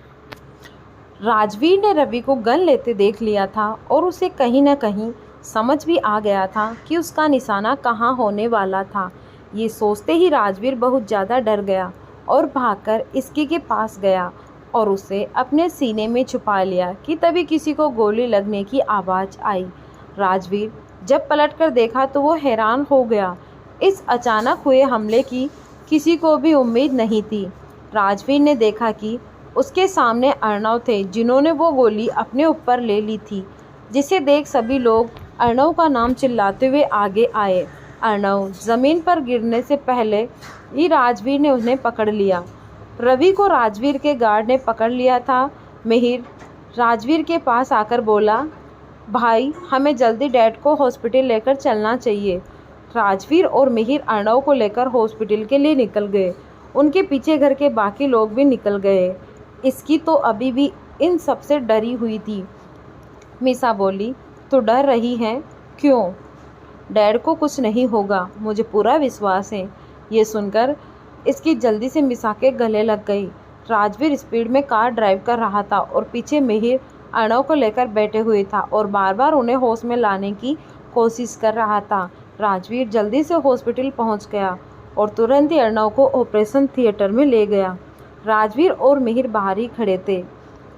राजवीर ने रवि को गन लेते देख लिया था और उसे कहीं ना कहीं समझ भी आ गया था कि उसका निशाना कहाँ होने वाला था। ये सोचते ही राजवीर बहुत ज़्यादा डर गया और भागकर इसकी के पास गया और उसे अपने सीने में छुपा लिया कि तभी किसी को गोली लगने की आवाज़ आई। राजवीर जब पलटकर देखा तो वो हैरान हो गया। इस अचानक हुए हमले की किसी को भी उम्मीद नहीं थी। राजवीर ने देखा कि उसके सामने अर्णव थे जिन्होंने वो गोली अपने ऊपर ले ली थी, जिसे देख सभी लोग अर्णव का नाम चिल्लाते हुए आगे आए। अर्णव ज़मीन पर गिरने से पहले ही राजवीर ने उन्हें पकड़ लिया। रवि को राजवीर के गार्ड ने पकड़ लिया था। मिहिर राजवीर के पास आकर बोला, भाई हमें जल्दी डैड को हॉस्पिटल लेकर चलना चाहिए। राजवीर और मिहिर अर्णव को लेकर हॉस्पिटल के लिए निकल गए। उनके पीछे घर के बाकी लोग भी निकल गए। इसकी तो अभी भी इन सबसे डरी हुई थी। मीसा बोली, तो डर रही है क्यों? डैड को कुछ नहीं होगा, मुझे पूरा विश्वास है। ये सुनकर इसकी जल्दी से मीसा के गले लग गई। राजवीर स्पीड में कार ड्राइव कर रहा था और पीछे मिहिर अर्णव को लेकर बैठे हुए था और बार बार उन्हें होश में लाने की कोशिश कर रहा था। राजवीर जल्दी से हॉस्पिटल पहुंच गया और तुरंत ही अर्णव को ऑपरेशन थिएटर में ले गया। राजवीर और मिहिर बाहर ही खड़े थे।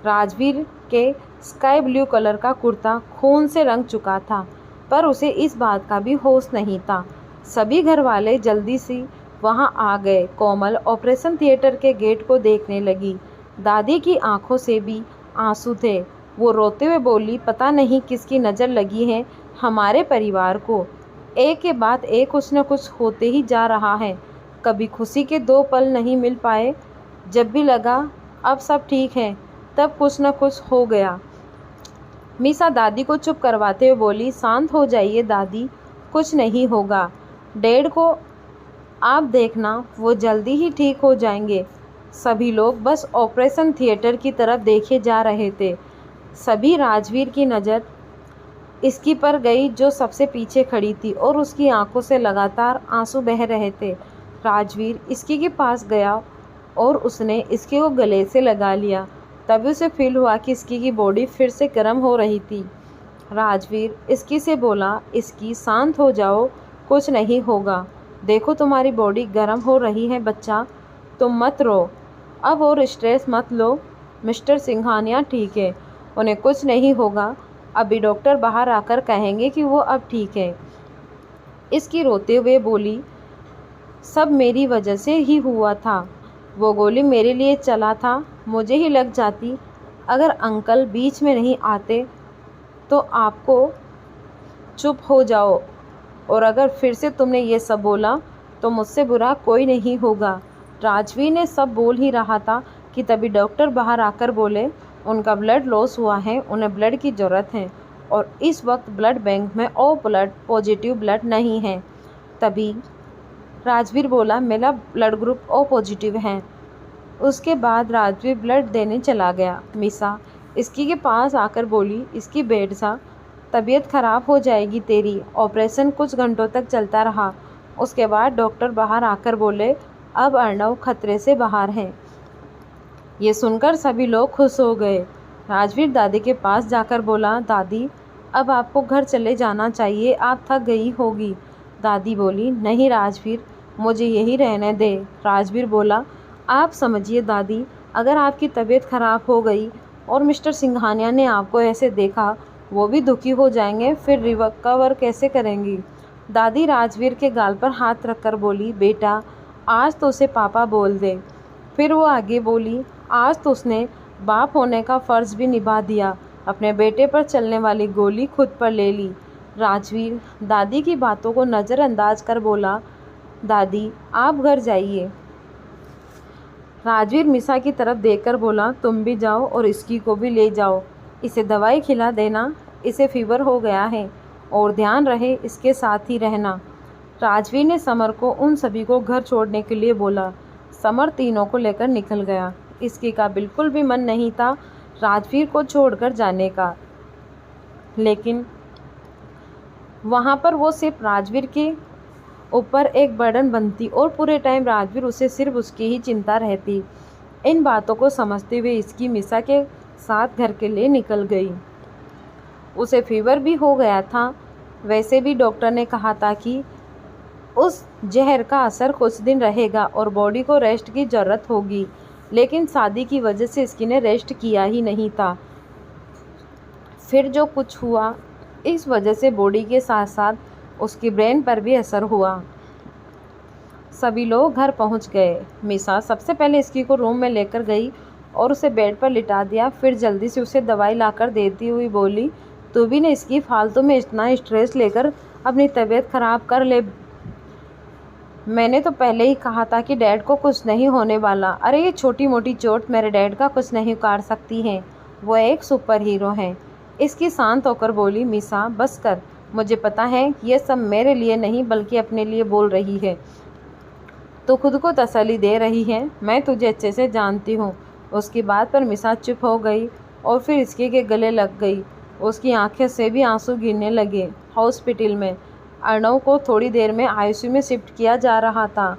राजवीर के स्काई ब्लू कलर का कुर्ता खून से रंग चुका था, पर उसे इस बात का भी होश नहीं था। सभी घर वाले जल्दी से वहां आ गए। कोमल ऑपरेशन थिएटर के गेट को देखने लगी। दादी की आंखों से भी आंसू थे। वो रोते हुए बोली, पता नहीं किसकी नज़र लगी है हमारे परिवार को। एक के बाद एक कुछ न कुछ होते ही जा रहा है। कभी खुशी के 2 पल नहीं मिल पाए। जब भी लगा अब सब ठीक है, तब कुछ न कुछ हो गया। मीसा दादी को चुप करवाते हुए बोली, शांत हो जाइए दादी, कुछ नहीं होगा। डैड को आप देखना, वो जल्दी ही ठीक हो जाएंगे। सभी लोग बस ऑपरेशन थिएटर की तरफ देखे जा रहे थे। सभी राजवीर की नज़र इसकी पर गई जो सबसे पीछे खड़ी थी और उसकी आंखों से लगातार आंसू बह रहे थे। राजवीर इसकी के पास गया और उसने इसकी को गले से लगा लिया। तभी उसे फील हुआ कि इसकी की बॉडी फिर से गर्म हो रही थी। राजवीर इसकी से बोला, इसकी शांत हो जाओ, कुछ नहीं होगा। देखो तुम्हारी बॉडी गर्म हो रही है बच्चा, तुम मत रो अब और स्ट्रेस मत लो। मिस्टर सिंघानिया ठीक है, उन्हें कुछ नहीं होगा। अभी डॉक्टर बाहर आकर कहेंगे कि वो अब ठीक है। इसकी रोते हुए बोली, सब मेरी वजह से ही हुआ था। वो गोली मेरे लिए चला था, मुझे ही लग जाती। अगर अंकल बीच में नहीं आते तो आपको चुप हो जाओ, और अगर फिर से तुमने ये सब बोला तो मुझसे बुरा कोई नहीं होगा। राजवीर ने सब बोल ही रहा था कि तभी डॉक्टर बाहर आकर बोले, उनका ब्लड लॉस हुआ है, उन्हें ब्लड की ज़रूरत है और इस वक्त ब्लड बैंक में ओ ब्लड पॉजिटिव ब्लड नहीं है। तभी राजवीर बोला, मेरा ब्लड ग्रुप ओ पॉजिटिव है। उसके बाद राजवीर ब्लड देने चला गया। मीसा इसकी के पास आकर बोली, इसकी बेड सा, तबीयत ख़राब हो जाएगी तेरी। ऑपरेशन कुछ घंटों तक चलता रहा। उसके बाद डॉक्टर बाहर आकर बोले, अब अर्णव खतरे से बाहर है। ये सुनकर सभी लोग खुश हो गए। राजवीर दादी के पास जाकर बोला, दादी अब आपको घर चले जाना चाहिए, आप थक गई होगी। दादी बोली, नहीं राजवीर, मुझे यहीं रहने दे। राजवीर बोला, आप समझिए दादी, अगर आपकी तबीयत ख़राब हो गई और मिस्टर सिंघानिया ने आपको ऐसे देखा, वो भी दुखी हो जाएंगे, फिर रिकवर कैसे करेंगी। दादी राजवीर के गाल पर हाथ रखकर बोली, बेटा आज तो उसे पापा बोल दे। फिर वो आगे बोली, आज तो उसने बाप होने का फ़र्ज़ भी निभा दिया, अपने बेटे पर चलने वाली गोली खुद पर ले ली। राजवीर दादी की बातों को नज़रअंदाज कर बोला, दादी आप घर जाइए। राजवीर मीसा की तरफ देखकर बोला, तुम भी जाओ और इसकी को भी ले जाओ, इसे दवाई खिला देना, इसे फीवर हो गया है, और ध्यान रहे इसके साथ ही रहना। राजवीर ने समर को उन सभी को घर छोड़ने के लिए बोला। समर तीनों को लेकर निकल गया। इसकी का बिल्कुल भी मन नहीं था राजवीर को छोड़कर जाने का, लेकिन वहाँ पर वो सिर्फ राजवीर के ऊपर एक बर्डन बनती और पूरे टाइम राजवीर उसे सिर्फ उसकी ही चिंता रहती। इन बातों को समझते हुए इसकी मीसा के साथ घर के लिए निकल गई। उसे फीवर भी हो गया था। वैसे भी डॉक्टर ने कहा था कि उस जहर का असर कुछ दिन रहेगा और बॉडी को रेस्ट की ज़रूरत होगी, लेकिन शादी की वजह से इसकी ने रेस्ट किया ही नहीं था। फिर जो कुछ हुआ, इस वजह से बॉडी के साथ साथ उसकी ब्रेन पर भी असर हुआ। सभी लोग घर पहुंच गए। मीसा सबसे पहले इसकी को रूम में लेकर गई और उसे बेड पर लिटा दिया। फिर जल्दी से उसे दवाई लाकर देती हुई बोली, तू भी ने इसकी फालतू में इतना स्ट्रेस लेकर अपनी तबीयत ख़राब कर ले। मैंने तो पहले ही कहा था कि डैड को कुछ नहीं होने वाला। अरे ये छोटी मोटी चोट मेरे डैड का कुछ नहीं उखाड़ सकती है, वो एक सुपर हीरो है। इसकी शांत होकर बोली, मीसा बस कर, मुझे पता है कि ये सब मेरे लिए नहीं बल्कि अपने लिए बोल रही है। तो खुद को तसल्ली दे रही है, मैं तुझे अच्छे से जानती हूँ। उसकी बात पर मीसा चुप हो गई और फिर इसके के गले लग गई। उसकी आंखें से भी आंसू गिरने लगे। हॉस्पिटल में अर्णव को थोड़ी देर में आईसीयू में शिफ्ट किया जा रहा था।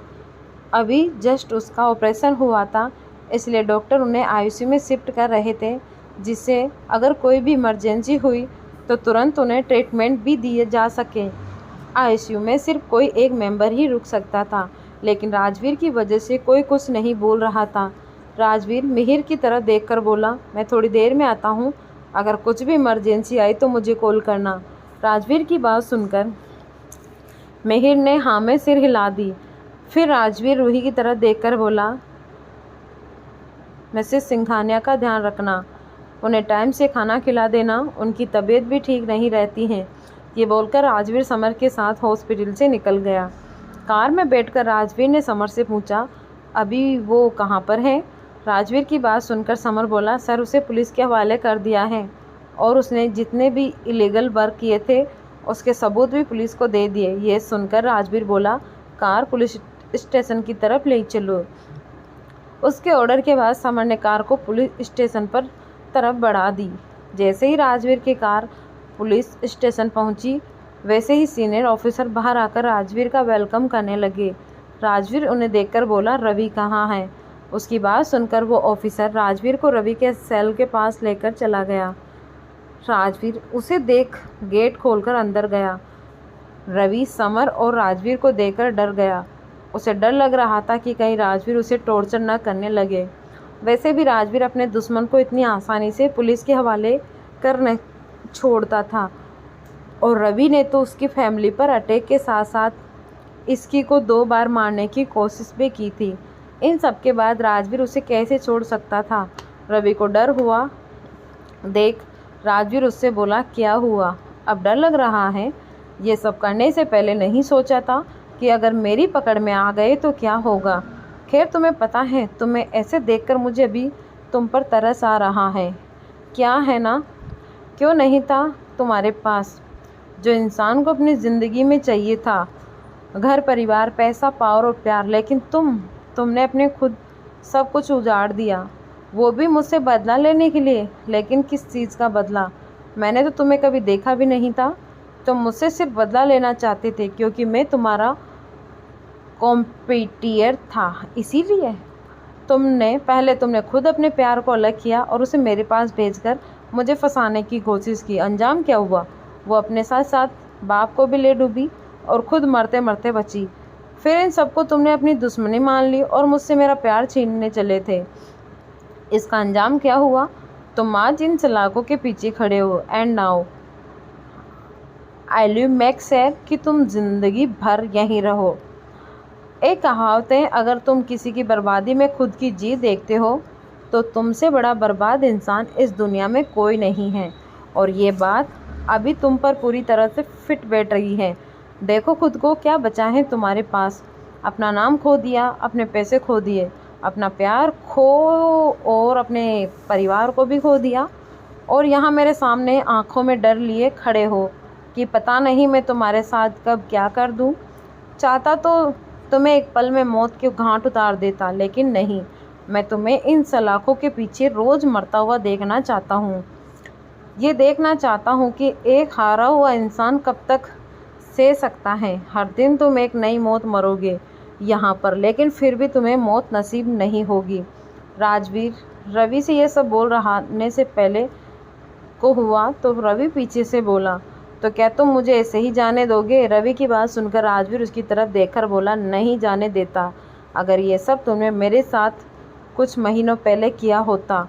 अभी जस्ट उसका ऑपरेशन हुआ था, इसलिए डॉक्टर उन्हें आईसीयू में शिफ्ट कर रहे थे, जिससे अगर कोई भी इमरजेंसी हुई तो तुरंत उन्हें ट्रीटमेंट भी दिए जा सके। आईसीयू में सिर्फ कोई एक मेंबर ही रुक सकता था, लेकिन राजवीर की वजह से कोई कुछ नहीं बोल रहा था। राजवीर मिहिर की तरफ देखकर बोला, मैं थोड़ी देर में आता हूँ, अगर कुछ भी इमरजेंसी आई तो मुझे कॉल करना। राजवीर की बात सुनकर मिहिर ने हाँ में सिर हिला दी। फिर राजवीर रूही की तरफ देखकर बोला, मिसेस सिंघानिया का ध्यान रखना, उन्हें टाइम से खाना खिला देना, उनकी तबीयत भी ठीक नहीं रहती है। ये बोलकर राजवीर समर के साथ हॉस्पिटल से निकल गया। कार में बैठकर राजवीर ने समर से पूछा, अभी वो कहाँ पर है? राजवीर की बात सुनकर समर बोला, सर उसे पुलिस के हवाले कर दिया है। और उसने जितने भी इलीगल वर्क किए थे उसके सबूत भी पुलिस को दे दिए। ये सुनकर राजवीर बोला, कार पुलिस स्टेशन की तरफ ले चलो। उसके ऑर्डर के बाद समर ने कार को पुलिस स्टेशन पर तरफ बढ़ा दी। जैसे ही राजवीर की कार पुलिस स्टेशन पहुंची, वैसे ही सीनियर ऑफिसर बाहर आकर राजवीर का वेलकम करने लगे। राजवीर उन्हें देखकर बोला, रवि कहाँ है? उसकी बात सुनकर वो ऑफिसर राजवीर को रवि के सेल के पास लेकर चला गया। राजवीर उसे देख गेट खोलकर अंदर गया। रवि समर और राजवीर को देखकर डर गया। उसे डर लग रहा था कि कहीं राजवीर उसे टॉर्चर न करने लगे। वैसे भी राजवीर अपने दुश्मन को इतनी आसानी से पुलिस के हवाले कर नहीं छोड़ता था, और रवि ने तो उसकी फैमिली पर अटैक के साथ साथ इसकी को 2 बार मारने की कोशिश भी की थी। इन सब के बाद राजवीर उसे कैसे छोड़ सकता था? रवि को डर हुआ देख राजवीर उससे बोला, क्या हुआ? अब डर लग रहा है? ये सब करने से पहले नहीं सोचा था कि अगर मेरी पकड़ में आ गए तो क्या होगा? खैर तुम्हें पता है, तुम्हें ऐसे देखकर मुझे अभी तुम पर तरस आ रहा है। क्या है ना? क्यों नहीं था तुम्हारे पास जो इंसान को अपनी ज़िंदगी में चाहिए था? घर परिवार, पैसा, पावर और प्यार। लेकिन तुमने अपने खुद सब कुछ उजाड़ दिया, वो भी मुझसे बदला लेने के लिए। लेकिन किस चीज़ का बदला? मैंने तो तुम्हें कभी देखा भी नहीं था। तुम मुझसे सिर्फ बदला लेना चाहते थे क्योंकि मैं तुम्हारा कॉम्पिटिटर था, इसीलिए तुमने खुद अपने प्यार को अलग किया और उसे मेरे पास भेजकर मुझे फंसाने की कोशिश की। अंजाम क्या हुआ? वो अपने साथ साथ बाप को भी ले डूबी और खुद मरते मरते बची। फिर इन सबको तुमने अपनी दुश्मनी मान ली और मुझसे मेरा प्यार छीनने चले थे। इसका अंजाम क्या हुआ? तुम आज इन सलाखों के पीछे खड़े हो। And now I will make sure कि तुम जिंदगी भर यहीं रहो। एक कहावत है, अगर तुम किसी की बर्बादी में खुद की जीत देखते हो तो तुमसे बड़ा बर्बाद इंसान इस दुनिया में कोई नहीं है। और ये बात अभी तुम पर पूरी तरह से फिट बैठ रही है। देखो खुद को, क्या बचा है तुम्हारे पास? अपना नाम खो दिया, अपने पैसे खो दिए, अपना प्यार खो और अपने परिवार को भी खो दिया, और यहाँ मेरे सामने आंखों में डर लिए खड़े हो कि पता नहीं मैं तुम्हारे साथ कब क्या कर दूँ। चाहता तो तुम्हें एक पल में मौत के घाट उतार देता, लेकिन नहीं, मैं तुम्हें इन सलाखों के पीछे रोज़ मरता हुआ देखना चाहता हूँ। ये देखना चाहता हूँ कि एक हारा हुआ इंसान कब तक सह सकता है। हर दिन तुम एक नई मौत मरोगे यहाँ पर, लेकिन फिर भी तुम्हें मौत नसीब नहीं होगी। राजवीर रवि से ये सब बोल रहने से पहले को हुआ तो रवि पीछे से बोला, तो क्या तुम मुझे ऐसे ही जाने दोगे? रवि की बात सुनकर राजवीर उसकी तरफ देखकर बोला, नहीं जाने देता। अगर ये सब तुमने मेरे साथ कुछ महीनों पहले किया होता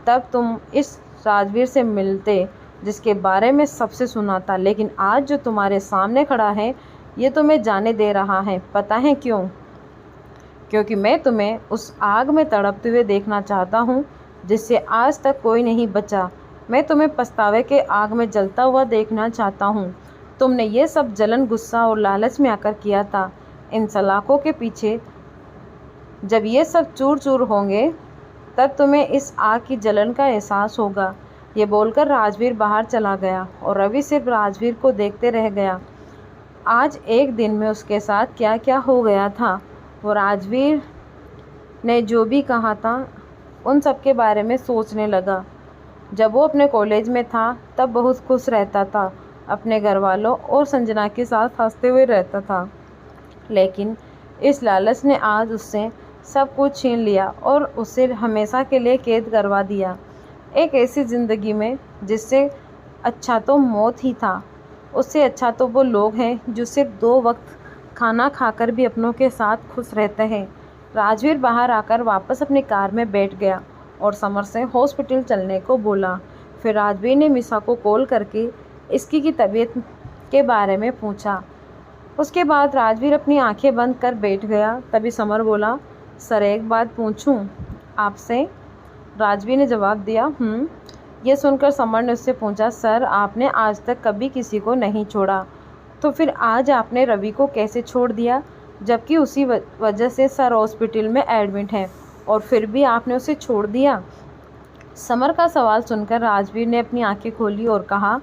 तब तुम इस राजवीर से मिलते जिसके बारे में सबसे सुना था। लेकिन आज जो तुम्हारे सामने खड़ा है ये तुम्हें जाने दे रहा है। पता है क्यों? क्योंकि मैं तुम्हें उस आग में तड़पते हुए देखना चाहता हूँ जिससे आज तक कोई नहीं बचा। मैं तुम्हें पछतावे के आग में जलता हुआ देखना चाहता हूँ। तुमने ये सब जलन, गुस्सा और लालच में आकर किया था। इन सलाखों के पीछे जब ये सब चूर चूर होंगे तब तुम्हें इस आग की जलन का एहसास होगा। ये बोलकर राजवीर बाहर चला गया और रवि सिर्फ राजवीर को देखते रह गया। आज एक दिन में उसके साथ क्या क्या हो गया था। वो राजवीर ने जो भी कहा था उन सब के बारे में सोचने लगा। जब वो अपने कॉलेज में था तब बहुत खुश रहता था, अपने घर वालों और संजना के साथ हंसते हुए रहता था। लेकिन इस लालच ने आज उससे सब कुछ छीन लिया और उसे हमेशा के लिए कैद करवा दिया एक ऐसी ज़िंदगी में जिससे अच्छा तो मौत ही था। उससे अच्छा तो वो लोग हैं जो सिर्फ 2 वक्त खाना खाकर भी अपनों के साथ खुश रहते हैं। राजवीर बाहर आकर वापस अपनी कार में बैठ गया और समर से हॉस्पिटल चलने को बोला। फिर राजवीर ने मिसा को कॉल करके इसकी की तबीयत के बारे में पूछा। उसके बाद राजवीर अपनी आंखें बंद कर बैठ गया। तभी समर बोला, सर एक बात पूछूं आपसे? राजवीर ने जवाब दिया, ये सुनकर समर ने उससे पूछा, सर आपने आज तक कभी किसी को नहीं छोड़ा, तो फिर आज आपने रवि को कैसे छोड़ दिया, जबकि उसी वजह से सर हॉस्पिटल में एडमिट है और फिर भी आपने उसे छोड़ दिया? समर का सवाल सुनकर राजवीर ने अपनी आंखें खोली और कहा,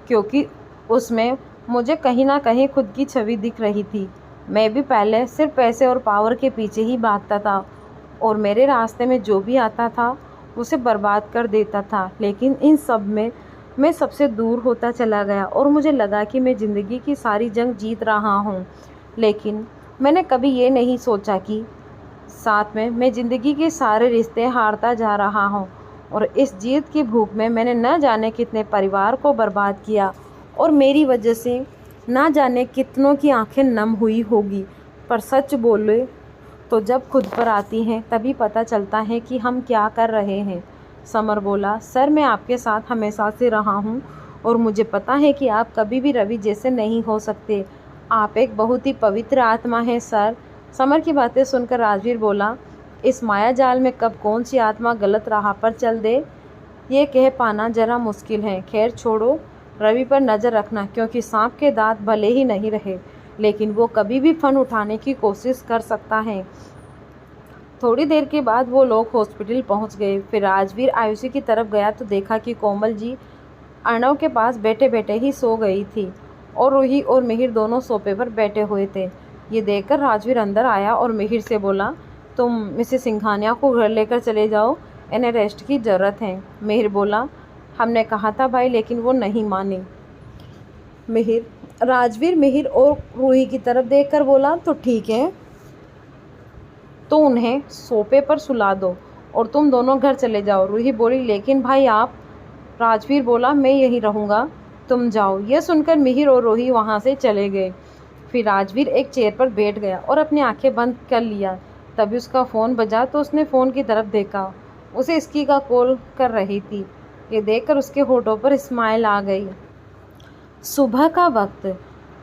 क्योंकि उसमें मुझे कहीं ना कहीं खुद की छवि दिख रही थी। मैं भी पहले सिर्फ पैसे और पावर के पीछे ही भागता था और मेरे रास्ते में जो भी आता था उसे बर्बाद कर देता था। लेकिन इन सब में मैं सबसे दूर होता चला गया और मुझे लगा कि मैं ज़िंदगी की सारी जंग जीत रहा हूँ। लेकिन मैंने कभी ये नहीं सोचा कि साथ में मैं ज़िंदगी के सारे रिश्ते हारता जा रहा हूँ। और इस जीत की भूख में मैंने न जाने कितने परिवार को बर्बाद किया और मेरी वजह से ना जाने कितनों की आंखें नम हुई होगी। पर सच बोले तो जब खुद पर आती हैं तभी पता चलता है कि हम क्या कर रहे हैं। समर बोला, सर मैं आपके साथ हमेशा से रहा हूँ और मुझे पता है कि आप कभी भी रवि जैसे नहीं हो सकते। आप एक बहुत ही पवित्र आत्मा हैं सर। समर की बातें सुनकर राजवीर बोला, इस माया जाल में कब कौन सी आत्मा गलत राह पर चल दे ये कह पाना जरा मुश्किल है। खैर छोड़ो, रवि पर नज़र रखना, क्योंकि सांप के दांत भले ही नहीं रहे लेकिन वो कभी भी फन उठाने की कोशिश कर सकता है। थोड़ी देर के बाद वो लोग हॉस्पिटल पहुंच गए। फिर राजवीर आयुषी की तरफ गया तो देखा कि कोमल जी अर्णव के पास बैठे बैठे ही सो गई थी और रूही और मिहिर दोनों सोफे पर बैठे हुए थे। ये देखकर राजवीर अंदर आया और मिहिर से बोला, तुम मिसेस सिंघानिया को घर लेकर चले जाओ, इन्हें रेस्ट की ज़रूरत है। मिहिर बोला, हमने कहा था भाई, लेकिन वो नहीं मानी। राजवीर मिहिर और रूही की तरफ देखकर बोला, तो ठीक है, तो उन्हें सोफे पर सुला दो और तुम दोनों घर चले जाओ। रूही बोली, लेकिन भाई आप। राजवीर बोला, मैं यहीं रहूँगा, तुम जाओ। यह सुनकर मिहिर और रूही वहाँ से चले गए। फिर राजवीर एक चेयर पर बैठ गया और अपनी आंखें बंद कर लिया। तभी उसका फ़ोन बजा तो उसने फ़ोन की तरफ देखा। उसे इसकी का कॉल कर रही थी। ये देखकर उसके होठों पर स्माइल आ गई। सुबह का वक्त।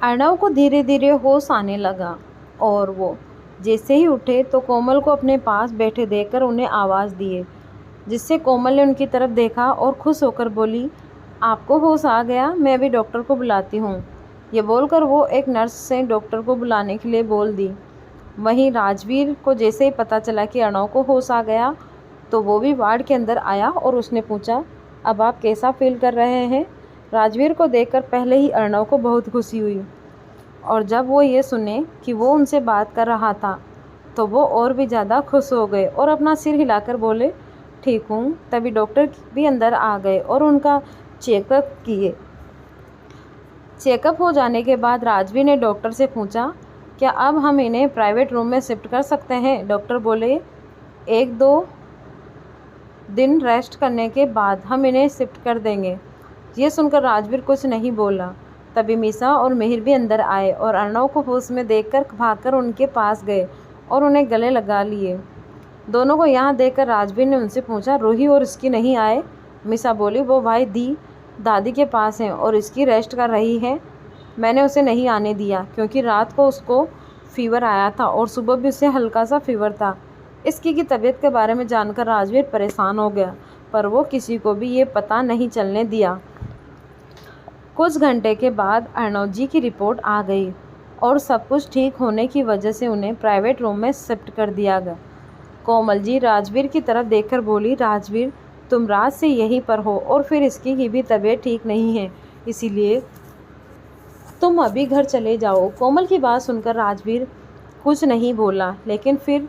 अर्णव को धीरे धीरे होश आने लगा और वो जैसे ही उठे तो कोमल को अपने पास बैठे देखकर उन्हें आवाज़ दिए, जिससे कोमल ने उनकी तरफ देखा और खुश होकर बोली, आपको होश आ गया, मैं अभी डॉक्टर को बुलाती हूँ। ये बोलकर वो एक नर्स से डॉक्टर को बुलाने के लिए बोल दी। वहीं राजवीर को जैसे ही पता चला कि अर्णव को होश आ गया तो वो भी वार्ड के अंदर आया और उसने पूछा, अब आप कैसा फील कर रहे हैं। राजवीर को देखकर पहले ही अर्णव को बहुत खुशी हुई और जब वो ये सुने कि वो उनसे बात कर रहा था तो वो और भी ज़्यादा खुश हो गए और अपना सिर हिलाकर बोले, ठीक हूँ। तभी डॉक्टर भी अंदर आ गए और उनका चेकअप किए। चेकअप हो जाने के बाद राजवीर ने डॉक्टर से पूछा, क्या अब हम इन्हें प्राइवेट रूम में शिफ्ट कर सकते हैं। डॉक्टर बोले, 1-2 दिन रेस्ट करने के बाद हम इन्हें शिफ्ट कर देंगे। ये सुनकर राजवीर कुछ नहीं बोला। तभी मीसा और मिहिर भी अंदर आए और अर्णव को होश में देखकर भागकर उनके पास गए और उन्हें गले लगा लिए। दोनों को यहाँ देखकर राजवीर ने उनसे पूछा, रूही और इसकी नहीं आए। मीसा बोली, वो भाई दादी के पास है और इसकी रेस्ट कर रही है। मैंने उसे नहीं आने दिया क्योंकि रात को उसको फीवर आया था और सुबह भी उसे हल्का सा फीवर था। इसकी की तबीयत के बारे में जानकर राजवीर परेशान हो गया, पर वो किसी को भी ये पता नहीं चलने दिया। कुछ घंटे के बाद अर्णव जी की रिपोर्ट आ गई और सब कुछ ठीक होने की वजह से उन्हें प्राइवेट रूम में शिफ्ट कर दिया गया। कोमल जी राजवीर की तरफ देखकर बोली, राजवीर तुम रात से यहीं पर हो और फिर इसकी की भी तबीयत ठीक नहीं है, इसीलिए तुम अभी घर चले जाओ। कोमल की बात सुनकर राजवीर कुछ नहीं बोला, लेकिन फिर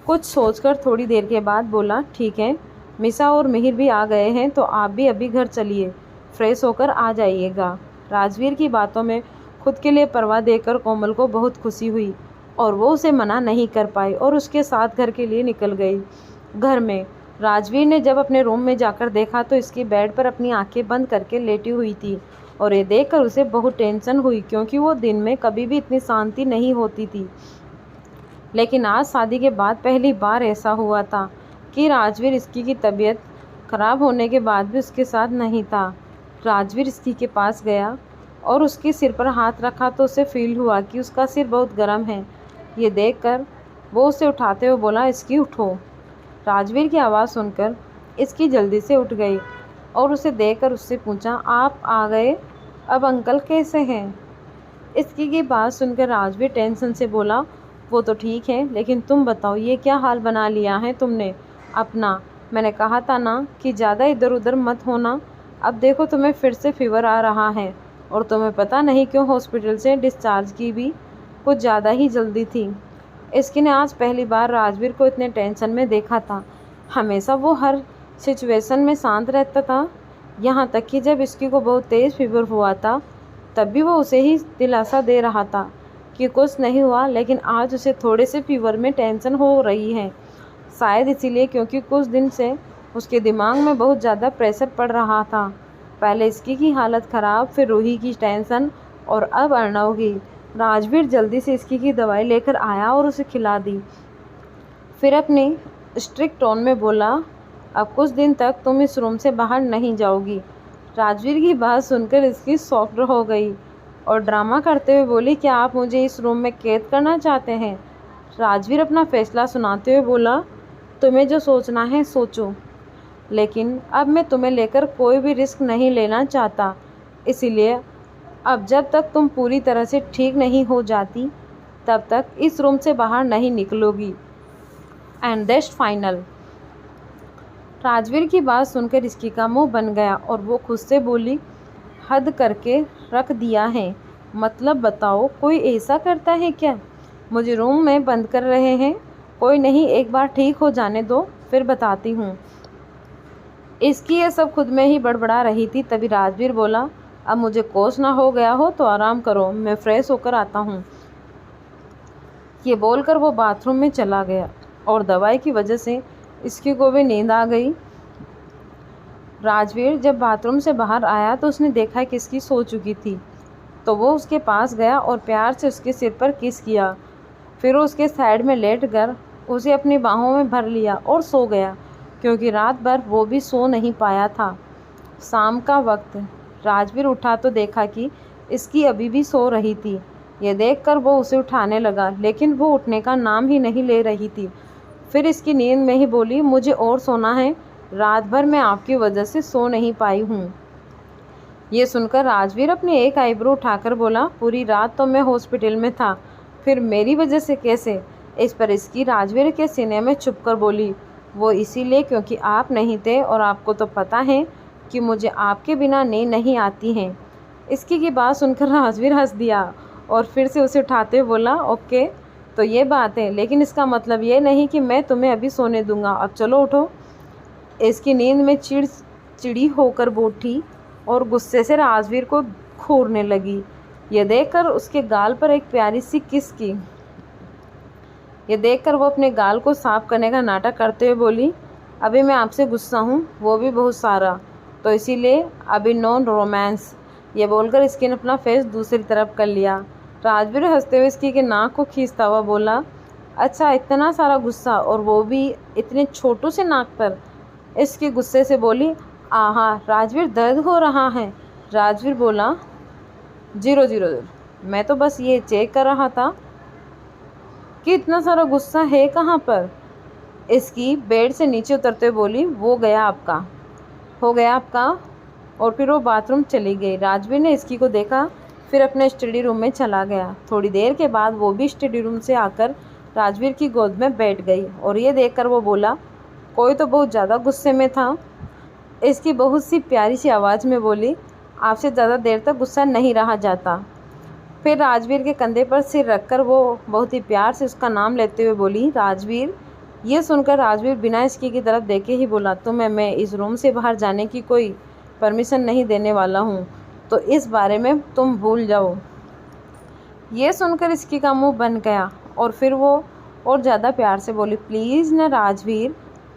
कुछ सोचकर थोड़ी देर के बाद बोला, ठीक है, मिसा और मिहिर भी आ गए हैं तो आप भी अभी घर चलिए, फ्रेश होकर आ जाइएगा। राजवीर की बातों में खुद के लिए परवाह देकर कोमल को बहुत खुशी हुई और वो उसे मना नहीं कर पाई और उसके साथ घर के लिए निकल गई। घर में राजवीर ने जब अपने रूम में जाकर देखा तो इसकी बेड पर अपनी आंखें बंद करके लेटी हुई थी और ये देखकर उसे बहुत टेंशन हुई, क्योंकि वो दिन में कभी भी इतनी शांति नहीं होती थी। लेकिन आज शादी के बाद पहली बार ऐसा हुआ था कि राजवीर इसकी की तबीयत खराब होने के बाद भी उसके साथ नहीं था। राजवीर इसकी के पास गया और उसके सिर पर हाथ रखा तो उसे फील हुआ कि उसका सिर बहुत गर्म है। ये देखकर वो उसे उठाते हुए बोला, इसकी उठो। राजवीर की आवाज़ सुनकर इसकी जल्दी से उठ गई और उसे देखकर उससे पूछा, आप आ गए, अब अंकल कैसे हैं। इसकी की बात सुनकर राजवीर टेंशन से बोला, वो तो ठीक है, लेकिन तुम बताओ ये क्या हाल बना लिया है तुमने अपना। मैंने कहा था ना कि ज़्यादा इधर उधर मत होना। अब देखो तुम्हें फिर से फीवर आ रहा है और तुम्हें पता नहीं क्यों हॉस्पिटल से डिस्चार्ज की भी कुछ ज़्यादा ही जल्दी थी। इसकी ने आज पहली बार राजवीर को इतने टेंशन में देखा था। हमेशा वो हर सिचुएशन में शांत रहता था, यहाँ तक कि जब इसकी को बहुत तेज़ फीवर हुआ था तब भी वो उसे ही दिलासा दे रहा था कि कुछ नहीं हुआ, लेकिन आज उसे थोड़े से फीवर में टेंशन हो रही है। शायद इसीलिए क्योंकि कुछ दिन से उसके दिमाग में बहुत ज़्यादा प्रेशर पड़ रहा था। पहले इसकी की हालत ख़राब, फिर रूही की टेंशन और अब अर्णव की। राजवीर जल्दी से इसकी की दवाई लेकर आया और उसे खिला दी। फिर अपनी स्ट्रिक्ट टोन में बोला, अब कुछ दिन तक तुम इस रूम से बाहर नहीं जाओगी। राजवीर की बात सुनकर इसकी शॉक्ड हो गई और ड्रामा करते हुए बोली, क्या आप मुझे इस रूम में कैद करना चाहते हैं? राजवीर अपना फैसला सुनाते हुए बोला, तुम्हें जो सोचना है सोचो, लेकिन अब मैं तुम्हें लेकर कोई भी रिस्क नहीं लेना चाहता। इसीलिए अब जब तक तुम पूरी तरह से ठीक नहीं हो जाती तब तक इस रूम से बाहर नहीं निकलोगी। And that's final. राजवीर की बात सुनकर इसकी का मुंह बन गया और वो खुद से बोली, हद करके रख दिया है। मतलब बताओ, कोई ऐसा करता है क्या? मुझे रूम में बंद कर रहे हैं। कोई नहीं, एक बार ठीक हो जाने दो फिर बताती हूँ। इसकी ये सब खुद में ही बड़बड़ा रही थी। तभी राजवीर बोला, अब मुझे कोस ना हो गया हो तो आराम करो, मैं फ्रेश होकर आता हूँ। ये बोलकर वो बाथरूम में चला गया और दवाई की वजह से इसकी को भी नींद आ गई। राजवीर जब बाथरूम से बाहर आया तो उसने देखा कि इसकी सो चुकी थी, तो वो उसके पास गया और प्यार से उसके सिर पर किस किया। फिर उसके साइड में लेट कर उसे अपनी बाहों में भर लिया और सो गया, क्योंकि रात भर वो भी सो नहीं पाया था। शाम का वक्त, राजवीर उठा तो देखा कि इसकी अभी भी सो रही थी। ये देखकर वो उसे उठाने लगा, लेकिन वो उठने का नाम ही नहीं ले रही थी। फिर इसकी नींद में ही बोली, मुझे और सोना है, रात भर मैं आपकी वजह से सो नहीं पाई हूँ। ये सुनकर राजवीर अपनी एक आईब्रो उठाकर बोला, पूरी रात तो मैं हॉस्पिटल में था, फिर मेरी वजह से कैसे? इस पर इसकी राजवीर के सीने में चुपकर बोली, वो इसीलिए क्योंकि आप नहीं थे और आपको तो पता है कि मुझे आपके बिना नींद नहीं आती है। इसकी की बात सुनकर राजवीर हंस दिया और फिर से उसे उठाते हुए बोला, ओके तो ये बात है, लेकिन इसका मतलब ये नहीं कि मैं तुम्हें अभी सोने दूंगा। अब चलो उठो। इसकी नींद में चिड़ी होकर बोठी और गुस्से से राजवीर को घूरने लगी। ये देखकर उसके गाल पर एक प्यारी सी किस की। ये देखकर वो अपने गाल को साफ करने का नाटक करते हुए बोली, अभी मैं आपसे गुस्सा हूँ, वो भी बहुत सारा, तो इसीलिए अभी नो रोमांस। ये बोलकर इसकी ने अपना फेस दूसरी तरफ कर लिया। राजवीर हंसते हुए इसकी के नाक को खींचता हुआ बोला, अच्छा इतना सारा गुस्सा और वो भी इतने छोटू से नाक पर? इसकी गुस्से से बोली, आहा राजवीर दर्द हो रहा है। राजवीर बोला, 000, मैं तो बस ये चेक कर रहा था कि इतना सारा गुस्सा है कहाँ पर। इसकी बेड से नीचे उतरते हुए बोली, वो गया आपका, हो गया आपका। और फिर वो बाथरूम चली गई। राजवीर ने इसकी को देखा, फिर अपने स्टडी रूम में चला गया। थोड़ी देर के बाद वो भी स्टडी रूम से आकर राजवीर की गोद में बैठ गई और ये देखकर वो बोला, कोई तो बहुत ज़्यादा गुस्से में था। इसकी बहुत सी प्यारी सी आवाज़ में बोली, आपसे ज़्यादा देर तक गुस्सा नहीं रहा जाता। फिर राजवीर के कंधे पर सिर रखकर वो बहुत ही प्यार से उसका नाम लेते हुए बोली, राजवीर। ये सुनकर राजवीर बिना इसकी की तरफ देखे ही बोला, तुम्हें मैं इस रूम से बाहर जाने की कोई परमिशन नहीं देने वाला हूँ, तो इस बारे में तुम भूल जाओ। ये सुनकर इसकी का मुंह बन गया और फिर वो और ज़्यादा प्यार से बोली, प्लीज़ ना राजवीर,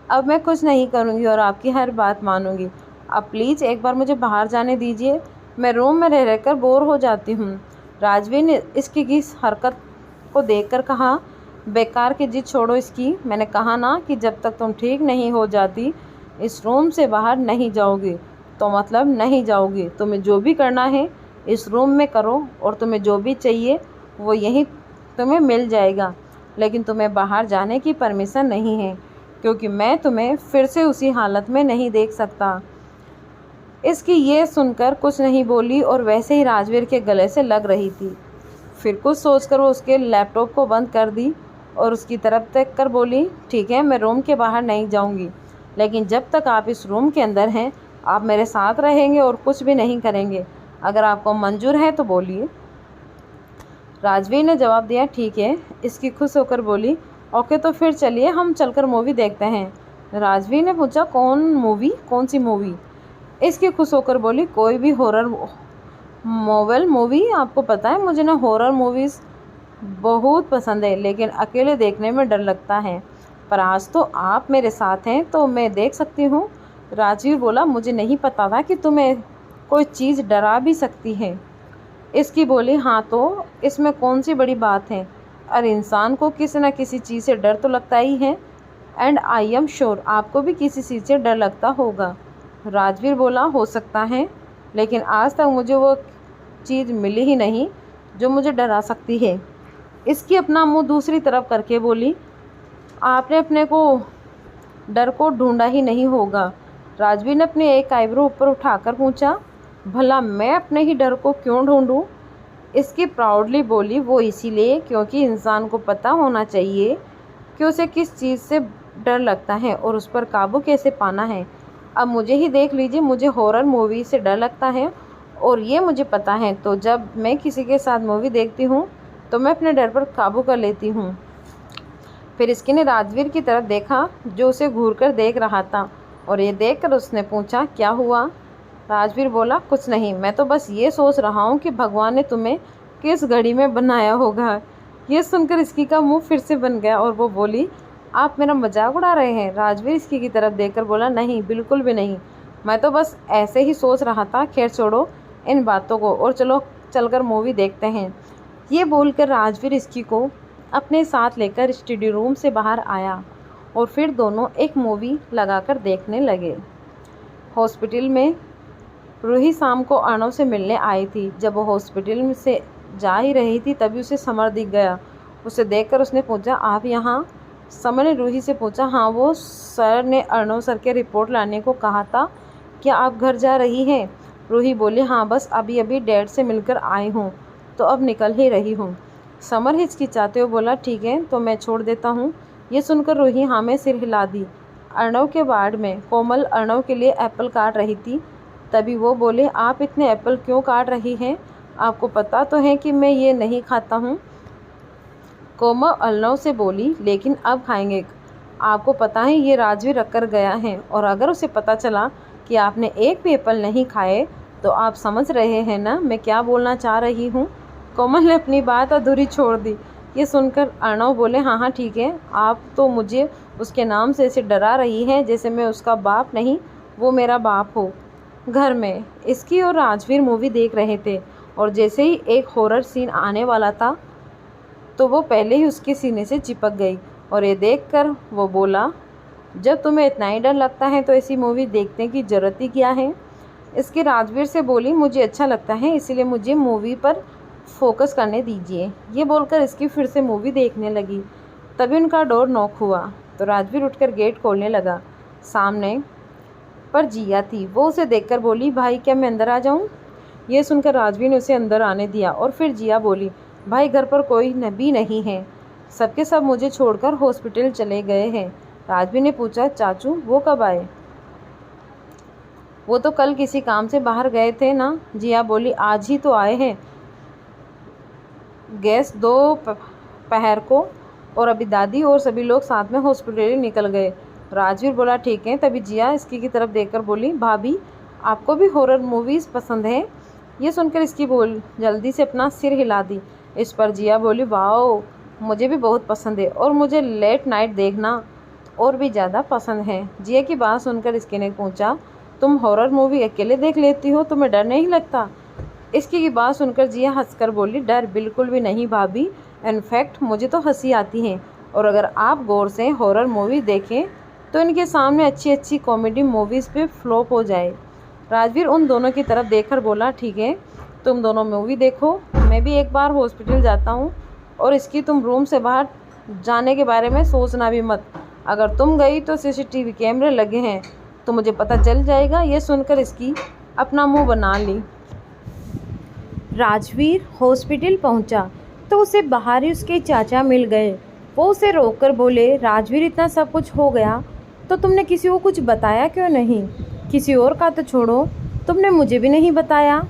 अब मैं कुछ नहीं करूँगी और आपकी हर बात मानूंगी। अब प्लीज़ एक बार मुझे बाहर जाने दीजिए, मैं रूम में रह रहकर बोर हो जाती हूँ। राजवीर ने इसकी इस हरकत को देखकर कहा, बेकार की जिद छोड़ो इसकी, मैंने कहा ना कि जब तक तुम ठीक नहीं हो जाती इस रूम से बाहर नहीं जाओगी, तो मतलब नहीं जाओगी। तुम्हें जो भी करना है इस रूम में करो और तुम्हें जो भी चाहिए वो यहीं तुम्हें मिल जाएगा, लेकिन तुम्हें बाहर जाने की परमिशन नहीं है, क्योंकि मैं तुम्हें फिर से उसी हालत में नहीं देख सकता। इसकी ये सुनकर कुछ नहीं बोली और वैसे ही राजवीर के गले से लग रही थी। फिर कुछ सोचकर वो उसके लैपटॉप को बंद कर दी और उसकी तरफ देख कर बोली, ठीक है मैं रूम के बाहर नहीं जाऊंगी, लेकिन जब तक आप इस रूम के अंदर हैं आप मेरे साथ रहेंगे और कुछ भी नहीं करेंगे। अगर आपको मंजूर है तो बोलिए। राजवीर ने जवाब दिया, ठीक है। इसकी खुश होकर बोली, ओके तो फिर चलिए हम चलकर मूवी देखते हैं। राजवीर ने पूछा, कौन सी मूवी? इसकी खुश होकर बोली, कोई भी हॉरर मूवी। आपको पता है मुझे ना हॉरर मूवीज़ बहुत पसंद है, लेकिन अकेले देखने में डर लगता है। पर आज तो आप मेरे साथ हैं तो मैं देख सकती हूँ। राजवीर बोला, मुझे नहीं पता था कि तुम्हें कोई चीज़ डरा भी सकती है। इसकी बोली, हाँ तो इसमें कौन सी बड़ी बात है। अरे इंसान को किसी न किसी चीज़ से डर तो लगता ही है। एंड आई एम श्योर आपको भी किसी चीज़ से डर लगता होगा। राजवीर बोला, हो सकता है, लेकिन आज तक मुझे वो चीज़ मिली ही नहीं जो मुझे डरा सकती है। इसकी अपना मुंह दूसरी तरफ करके बोली, आपने अपने को डर को ढूंढा ही नहीं होगा। राजवीर ने अपनी एक आईब्रो ऊपर उठाकर पूछा, भला मैं अपने ही डर को क्यों ढूंढूं? इसकी प्राउडली बोली, वो इसीलिए क्योंकि इंसान को पता होना चाहिए कि उसे किस चीज़ से डर लगता है और उस पर काबू कैसे पाना है। अब मुझे ही देख लीजिए, मुझे हॉरर मूवी से डर लगता है और ये मुझे पता है, तो जब मैं किसी के साथ मूवी देखती हूँ तो मैं अपने डर पर काबू कर लेती हूँ। फिर इसकी ने राजवीर की तरफ देखा जो उसे घूरकर देख रहा था और ये देखकर उसने पूछा, क्या हुआ? राजवीर बोला, कुछ नहीं, मैं तो बस ये सोच रहा हूँ कि भगवान ने तुम्हें किस घड़ी में बनाया होगा। ये सुनकर इसकी का मुंह फिर से बन गया और वो बोली, आप मेरा मजाक उड़ा रहे हैं? राजवीर इसकी की तरफ देखकर बोला, नहीं, बिल्कुल भी नहीं, मैं तो बस ऐसे ही सोच रहा था। खैर छोड़ो इन बातों को और चलो चलकर मूवी देखते हैं। ये बोलकर राजवीर इसकी को अपने साथ लेकर स्टडी रूम से बाहर आया और फिर दोनों एक मूवी लगाकर देखने लगे। हॉस्पिटल में रूही शाम को अर्णव से मिलने आई थी। जब वो हॉस्पिटल से जा ही रही थी तभी उसे समर दिख गया। उसे देखकर उसने पूछा, आप यहाँ? समर ने रूही से पूछा, हाँ, वो सर ने अर्णव सर के रिपोर्ट लाने को कहा था। क्या आप घर जा रही हैं? रूही बोली, हाँ, बस अभी अभी डैड से मिलकर आई हूँ तो अब निकल ही रही हूँ। समर हिचकिचाते हुए बोला, ठीक है तो मैं छोड़ देता हूँ। ये सुनकर रूही हाँ में सिर हिला दी। अर्णव के वार्ड में कोमल अर्णव के लिए एप्पल काट रही थी। तभी वो बोले, आप इतने एप्पल क्यों काट रही हैं? आपको पता तो है कि मैं ये नहीं खाता हूँ। कोमल अर्णव से बोली, लेकिन अब खाएंगे। आपको पता है ये राजवीर रख कर गया है और अगर उसे पता चला कि आपने एक भी एप्पल नहीं खाए तो आप समझ रहे हैं ना मैं क्या बोलना चाह रही हूँ। कोमल ने अपनी बात अधूरी छोड़ दी। ये सुनकर अर्णव बोले, हाँ हाँ ठीक है, आप तो मुझे उसके नाम से ऐसे डरा रही हैं जैसे मैं उसका बाप नहीं वो मेरा बाप हो। घर में इसकी और राजवीर मूवी देख रहे थे और जैसे ही एक हॉरर सीन आने वाला था तो वो पहले ही उसके सीने से चिपक गई और ये देखकर वो बोला, जब तुम्हें इतना ही डर लगता है तो ऐसी मूवी देखने की ज़रूरत ही क्या है? इसकी राजवीर से बोली, मुझे अच्छा लगता है इसलिए मुझे मूवी पर फोकस करने दीजिए। ये बोलकर इसकी फिर से मूवी देखने लगी। तभी उनका डोर नॉक हुआ तो राजवीर उठकर गेट खोलने लगा। सामने पर जिया थी। वो उसे देखकर बोली, भाई क्या मैं अंदर आ जाऊं? ये सुनकर राजवीर ने उसे अंदर आने दिया और फिर जिया बोली, भाई घर पर कोई भी नहीं है, सबके सब मुझे छोड़कर हॉस्पिटल चले गए हैं। राजवीर ने पूछा, चाचू वो कब आए? वो तो कल किसी काम से बाहर गए थे ना। जिया बोली, आज ही तो आए हैं, गैस दोपहर को, और अभी दादी और सभी लोग साथ में हॉस्पिटल निकल गए। राजवीर बोला, ठीक है। तभी जिया इसकी की तरफ देखकर बोली, भाभी आपको भी हॉरर मूवीज़ पसंद है? ये सुनकर इसकी बोल जल्दी से अपना सिर हिला दी। इस पर जिया बोली, वाओ मुझे भी बहुत पसंद है और मुझे लेट नाइट देखना और भी ज़्यादा पसंद है। जिया की बात सुनकर इसके ने पूछा, तुम हॉरर मूवी अकेले देख लेती हो, तुम्हें डर नहीं लगता? इसकी की बात सुनकर जिया हंसकर बोली, डर बिल्कुल भी नहीं भाभी, इनफैक्ट मुझे तो हंसी आती है और अगर आप गौर से हॉरर मूवी देखें तो इनके सामने अच्छी अच्छी कॉमेडी मूवीज़ पे फ्लॉप हो जाए। राजवीर उन दोनों की तरफ देखकर बोला, ठीक है तुम दोनों मूवी देखो, मैं भी एक बार हॉस्पिटल जाता हूँ और इसकी तुम रूम से बाहर जाने के बारे में सोचना भी मत। अगर तुम गई तो सीसीटीवी कैमरे लगे हैं तो मुझे पता चल जाएगा। ये सुनकर इसकी अपना मुंह बना ली। राजवीर हॉस्पिटल पहुंचा तो उसे बाहर ही उसके चाचा मिल गए। वो उसे रोककर बोले, राजवीर इतना सब कुछ हो गया तो तुमने किसी को कुछ बताया क्यों नहीं? किसी और का तो छोड़ो, तुमने मुझे भी नहीं बताया।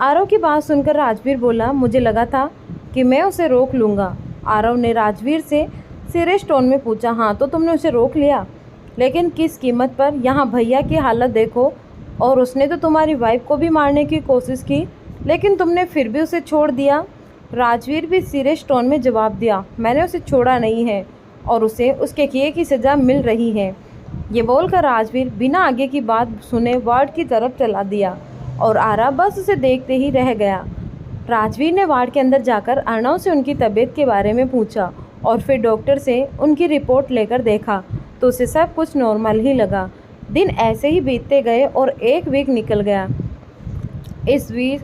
आरव की बात सुनकर राजवीर बोला, मुझे लगा था कि मैं उसे रोक लूँगा। आरव ने राजवीर से सीरियस टोन में पूछा, हाँ तो तुमने उसे रोक लिया, लेकिन किस कीमत पर? यहाँ भैया की हालत देखो, और उसने तो तुम्हारी वाइफ को भी मारने की कोशिश की, लेकिन तुमने फिर भी उसे छोड़ दिया। राजवीर भी सीरियस टोन में जवाब दिया, मैंने उसे छोड़ा नहीं है और उसे उसके किए की सज़ा मिल रही है। ये बोलकर राजवीर बिना आगे की बात सुने वार्ड की तरफ चला दिया और आरव बस उसे देखते ही रह गया। राजवीर ने वार्ड के अंदर जाकर अर्णव से उनकी तबीयत के बारे में पूछा और फिर डॉक्टर से उनकी रिपोर्ट लेकर देखा तो उसे सब कुछ नॉर्मल ही लगा। दिन ऐसे ही बीतते गए और एक वीक निकल गया। इस वीक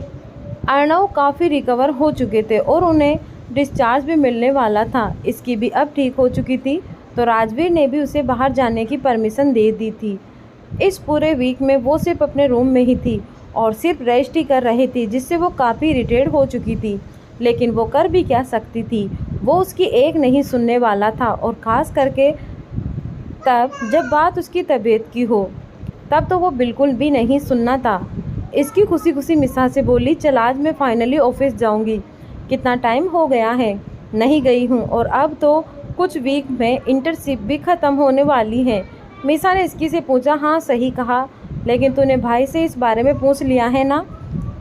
अर्णव काफ़ी रिकवर हो चुके थे और उन्हें डिस्चार्ज भी मिलने वाला था। इसकी भी अब ठीक हो चुकी थी तो राजवीर ने भी उसे बाहर जाने की परमिशन दे दी थी। इस पूरे वीक में वो सिर्फ अपने रूम में ही थी और सिर्फ रेस्ट ही कर रही थी, जिससे वो काफ़ी इरिटेट हो चुकी थी। लेकिन वो कर भी क्या सकती थी, वो उसकी एक नहीं सुनने वाला था, और ख़ास करके तब जब बात उसकी तबीयत की हो, तब तो वो बिल्कुल भी नहीं सुनना था। इसकी खुशी खुशी मिसा से बोली, चल आज मैं फाइनली ऑफिस जाऊंगी। कितना टाइम हो गया है नहीं गई हूँ, और अब तो कुछ वीक में इंटर्नशिप भी ख़त्म होने वाली है। मिसा ने इसकी से पूछा, हाँ सही कहा, लेकिन तूने भाई से इस बारे में पूछ लिया है ना?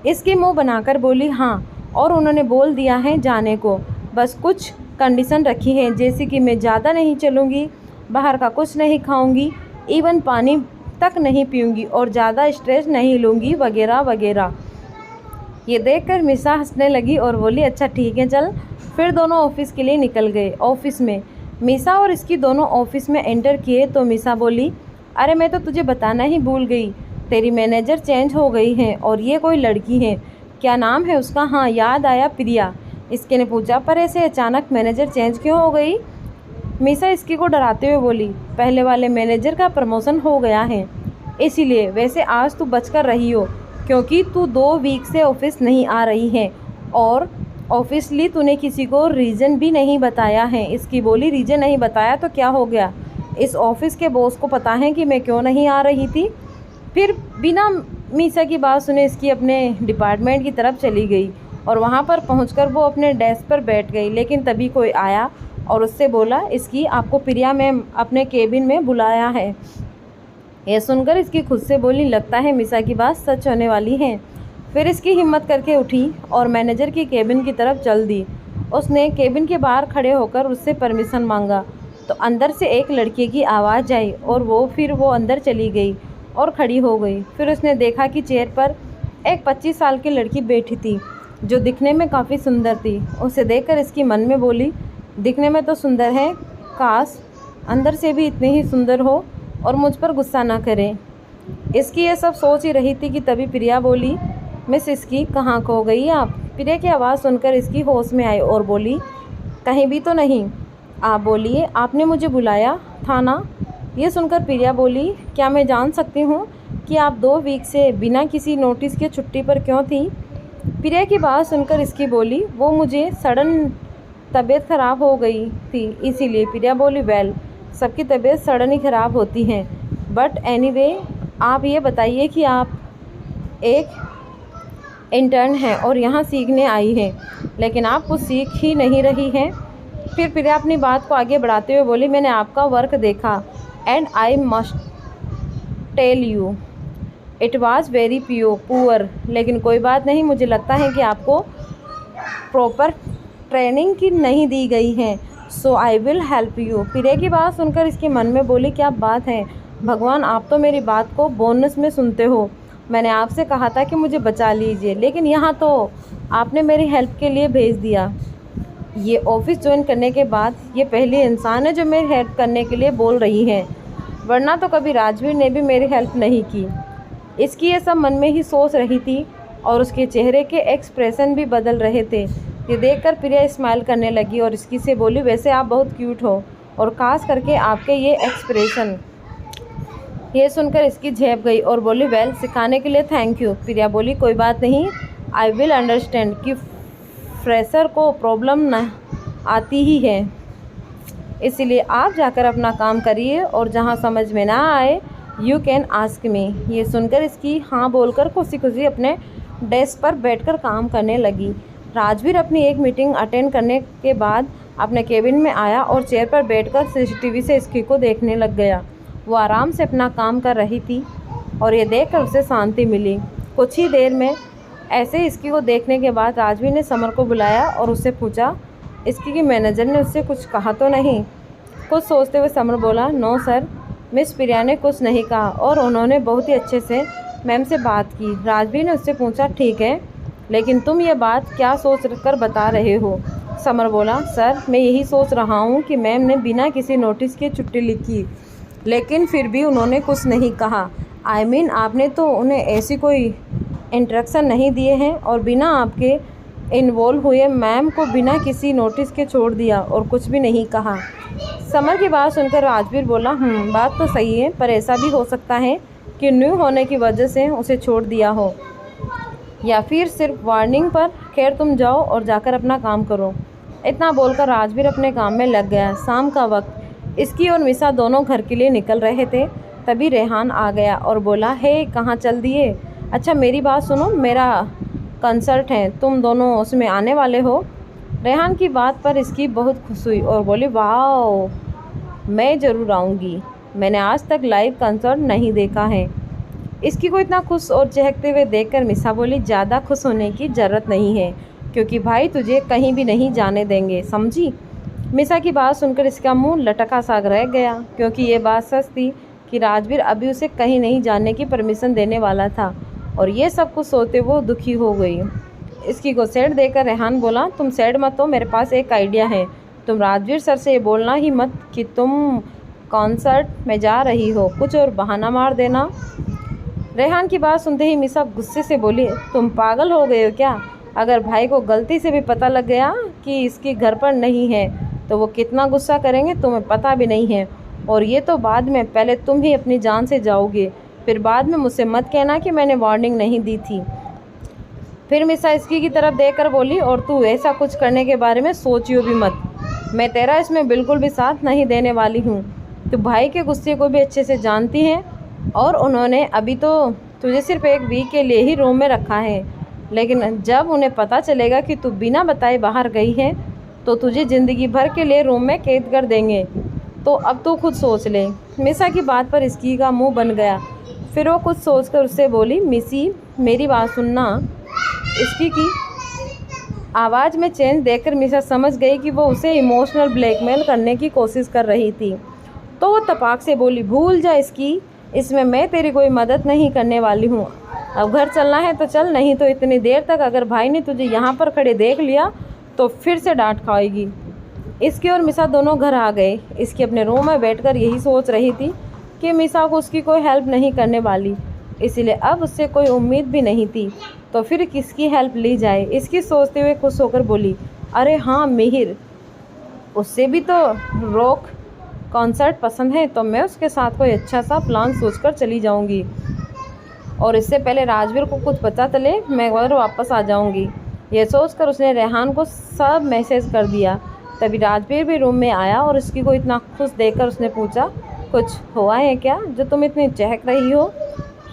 इसकी मुंह बनाकर बोली, हाँ, और उन्होंने बोल दिया है जाने को। बस कुछ कंडीशन रखी है, जैसे कि मैं ज़्यादा नहीं चलूँगी, बाहर का कुछ नहीं खाऊंगी, इवन पानी तक नहीं पीऊँगी और ज़्यादा स्ट्रेस नहीं लूँगी, वगैरह वगैरह। ये देखकर मिसा हंसने लगी और बोली, अच्छा ठीक है चल। फिर दोनों ऑफिस के लिए निकल गए। ऑफिस में मिसा और इसकी दोनों ऑफिस में एंटर किए तो मिसा बोली, अरे मैं तो तुझे बताना ही भूल गई, तेरी मैनेजर चेंज हो गई है और ये कोई लड़की है। क्या नाम है उसका? हाँ याद आया, प्रिया। इसके ने पूछा, पर ऐसे अचानक मैनेजर चेंज क्यों हो गई? मिसा इसकी को डराते हुए बोली, पहले वाले मैनेजर का प्रमोशन हो गया है इसीलिए। वैसे आज तू बचकर रही हो क्योंकि तू 2 वीक से ऑफिस नहीं आ रही है और ऑफिसली तूने किसी को रीज़न भी नहीं बताया है। इसकी बोली, रीज़न नहीं बताया तो क्या हो गया? इस ऑफिस के बॉस को पता है कि मैं क्यों नहीं आ रही थी। फिर बिना मीसा की बात सुने इसकी अपने डिपार्टमेंट की तरफ चली गई और वहाँ पर पहुँचकर वो अपने डेस्क पर बैठ गई। लेकिन तभी कोई आया और उससे बोला, इसकी आपको प्रिया मैम अपने केबिन में बुलाया है। यह सुनकर इसकी खुद से बोली, लगता है मिसा की बात सच होने वाली है। फिर इसकी हिम्मत करके उठी और मैनेजर की केबिन की तरफ चल दी। उसने केबिन के बाहर खड़े होकर उससे परमिशन मांगा तो अंदर से एक लड़के की आवाज़ आई और वो अंदर चली गई और खड़ी हो गई। फिर उसने देखा कि चेयर पर एक 25 साल की लड़की बैठी थी जो दिखने में काफ़ी सुंदर थी। उसे देखकर इसकी मन में बोली, दिखने में तो सुंदर है, काश अंदर से भी इतनी ही सुंदर हो और मुझ पर गुस्सा ना करें। इसकी ये सब सोच ही रही थी कि तभी प्रिया बोली, मिस इसकी कहाँ खो गई आप? प्रिया की आवाज़ सुनकर इसकी होश में आई और बोली, कहीं भी तो नहीं, आप बोलिए, आपने मुझे बुलाया था ना? ये सुनकर प्रिया बोली, क्या मैं जान सकती हूँ कि आप 2 वीक से बिना किसी नोटिस के छुट्टी पर क्यों थी? प्रिया की बात सुनकर इसकी बोली, वो मुझे सडन तबीयत ख़राब हो गई थी इसीलिए। प्रिया बोली, वेल सबकी तबीयत सडन ही ख़राब होती है, बट एनीवे आप ये बताइए कि आप एक इंटर्न हैं और यहाँ सीखने आई हैं, लेकिन आप कुछ सीख ही नहीं रही हैं। फिर प्रिया अपनी बात को आगे बढ़ाते हुए बोली, मैंने आपका वर्क देखा and I must tell you it was very poor, लेकिन कोई बात नहीं, मुझे लगता है कि आपको प्रॉपर ट्रेनिंग की नहीं दी गई है, सो आई विल हेल्प यू। प्रिया की बात सुनकर इसके मन में बोली, क्या बात है भगवान, आप तो मेरी बात को बोनस में सुनते हो। मैंने आपसे कहा था कि मुझे बचा लीजिए, लेकिन यहाँ तो आपने मेरी हेल्प के लिए भेज दिया। ये ऑफिस ज्वाइन करने के बाद ये पहली इंसान है जो मेरी हेल्प करने के लिए बोल रही है, वरना तो कभी राजवीर ने भी मेरी हेल्प नहीं की। इसकी ये सब मन में ही सोच रही थी और उसके चेहरे के एक्सप्रेशन भी बदल रहे थे। ये देखकर प्रिया स्माइल करने लगी और इसकी से बोली, वैसे आप बहुत क्यूट हो और खास करके आपके ये एक्सप्रेशन। ये सुनकर इसकी झेप गई और बोली, वेल सिखाने के लिए थैंक यू। प्रिया बोली, कोई बात नहीं, आई विल अंडरस्टैंड कि फ्रेशर को प्रॉब्लम न आती ही है। इसीलिए आप जाकर अपना काम करिए और जहाँ समझ में ना आए यू कैन आस्क मी। ये सुनकर इसकी हाँ बोलकर खुशी खुशी अपने डेस्क पर बैठकर काम करने लगी। राजवीर अपनी एक मीटिंग अटेंड करने के बाद अपने केबिन में आया और चेयर पर बैठकर सीसीटीवी से इसकी को देखने लग गया। वो आराम से अपना काम कर रही थी और ये देखकर उसे शांति मिली। कुछ ही देर में ऐसे इसकी को देखने के बाद राजवीर ने समर को बुलाया और उससे पूछा इसकी की मैनेजर ने उससे कुछ कहा तो नहीं। कुछ सोचते हुए समर बोला नो सर, मिस प्रिया ने कुछ नहीं कहा और उन्होंने बहुत ही अच्छे से मैम से बात की। राजवीर ने उससे पूछा ठीक है, लेकिन तुम ये बात क्या सोच कर बता रहे हो? समर बोला सर, मैं यही सोच रहा हूँ कि मैम ने बिना किसी नोटिस के छुट्टी लिखी, लेकिन फिर भी उन्होंने कुछ नहीं कहा। आई मीन आपने तो उन्हें ऐसी कोई इंस्ट्रक्शन नहीं दिए हैं और बिना आपके इन्वॉल्व हुए मैम को बिना किसी नोटिस के छोड़ दिया और कुछ भी नहीं कहा। समर की बात सुनकर राजवीर बोला बात तो सही है, पर ऐसा भी हो सकता है कि न्यू होने की वजह से उसे छोड़ दिया हो या फिर सिर्फ वार्निंग पर। खैर तुम जाओ और जाकर अपना काम करो। इतना बोलकर राजवीर अपने काम में लग गया। शाम का वक्त इसकी और मिसा दोनों घर के लिए निकल रहे थे, तभी रेहान आ गया और बोला हे कहाँ चल दिए? अच्छा मेरी बात सुनो, मेरा कंसर्ट है, तुम दोनों उसमें आने वाले हो? रेहान की बात पर इसकी बहुत खुश हुई और बोली वाह मैं ज़रूर आऊँगी, मैंने आज तक लाइव कंसर्ट नहीं देखा है। इसकी को इतना खुश और चहकते हुए देखकर मिसा बोली ज़्यादा खुश होने की ज़रूरत नहीं है, क्योंकि भाई तुझे कहीं भी नहीं जाने देंगे, समझी? मिसा की बात सुनकर इसका मुंह लटका सा रह गया, क्योंकि ये बात सच थी कि राजवीर अभी उसे कहीं नहीं जाने की परमिशन देने वाला था और ये सब कुछ सोचते वो दुखी हो गई। इसकी को सैड देकर रेहान बोला तुम सैड मत हो, मेरे पास एक आइडिया है। तुम राजवीर सर से ये बोलना ही मत कि तुम कॉन्सर्ट में जा रही हो, कुछ और बहाना मार देना। रेहान की बात सुनते ही मिसा गुस्से से बोली तुम पागल हो गए हो क्या? अगर भाई को गलती से भी पता लग गया कि इसकी घर पर नहीं है तो वो कितना गुस्सा करेंगे तुम्हें पता भी नहीं है, और ये तो बाद में, पहले तुम ही अपनी जान से जाओगे, फिर बाद में मुझसे मत कहना कि मैंने वार्निंग नहीं दी थी। फिर मिसा इसकी की तरफ देखकर बोली और तू ऐसा कुछ करने के बारे में सोचियो भी मत, मैं तेरा इसमें बिल्कुल भी साथ नहीं देने वाली हूँ। तो भाई के गुस्से को भी अच्छे से जानती हैं और उन्होंने अभी तो तुझे सिर्फ एक वीक के लिए ही रूम में रखा है, लेकिन जब उन्हें पता चलेगा कि तू बिना बताए बाहर गई है तो तुझे ज़िंदगी भर के लिए रूम में कैद कर देंगे। तो अब तू खुद सोच ले। मिसा की बात पर इसकी का मुंह बन गया। फिर वो कुछ सोचकर उससे बोली मिसी मेरी बात सुनना। इसकी की आवाज़ में चेंज देखकर मिसा समझ गई कि वो उसे इमोशनल ब्लैकमेल करने की कोशिश कर रही थी, तो वो तपाक से बोली भूल जा इसकी, इसमें मैं तेरी कोई मदद नहीं करने वाली हूँ। अब घर चलना है तो चल, नहीं तो इतनी देर तक अगर भाई ने तुझे यहाँ पर खड़े देख लिया तो फिर से डांट खाएगी। इसकी और मिसा दोनों घर आ गए। इसकी अपने रूम में बैठकर यही सोच रही थी कि मिसा को उसकी कोई हेल्प नहीं करने वाली, इसीलिए अब उससे कोई उम्मीद भी नहीं थी, तो फिर किसकी हेल्प ली जाए। इसकी सोचते हुए खुश होकर बोली अरे हाँ मिहिर, उससे भी तो रॉक कॉन्सर्ट पसंद है, तो मैं उसके साथ कोई अच्छा सा प्लान सोचकर चली जाऊंगी और इससे पहले राजवीर को कुछ पता चले मैं घर वापस आ जाऊंगी। ये सोचकर उसने रेहान को सब मैसेज कर दिया। तभी राजवीर भी रूम में आया और इसकी को इतना खुश देखकर उसने पूछा कुछ हुआ है क्या जो तुम इतनी चहक रही हो?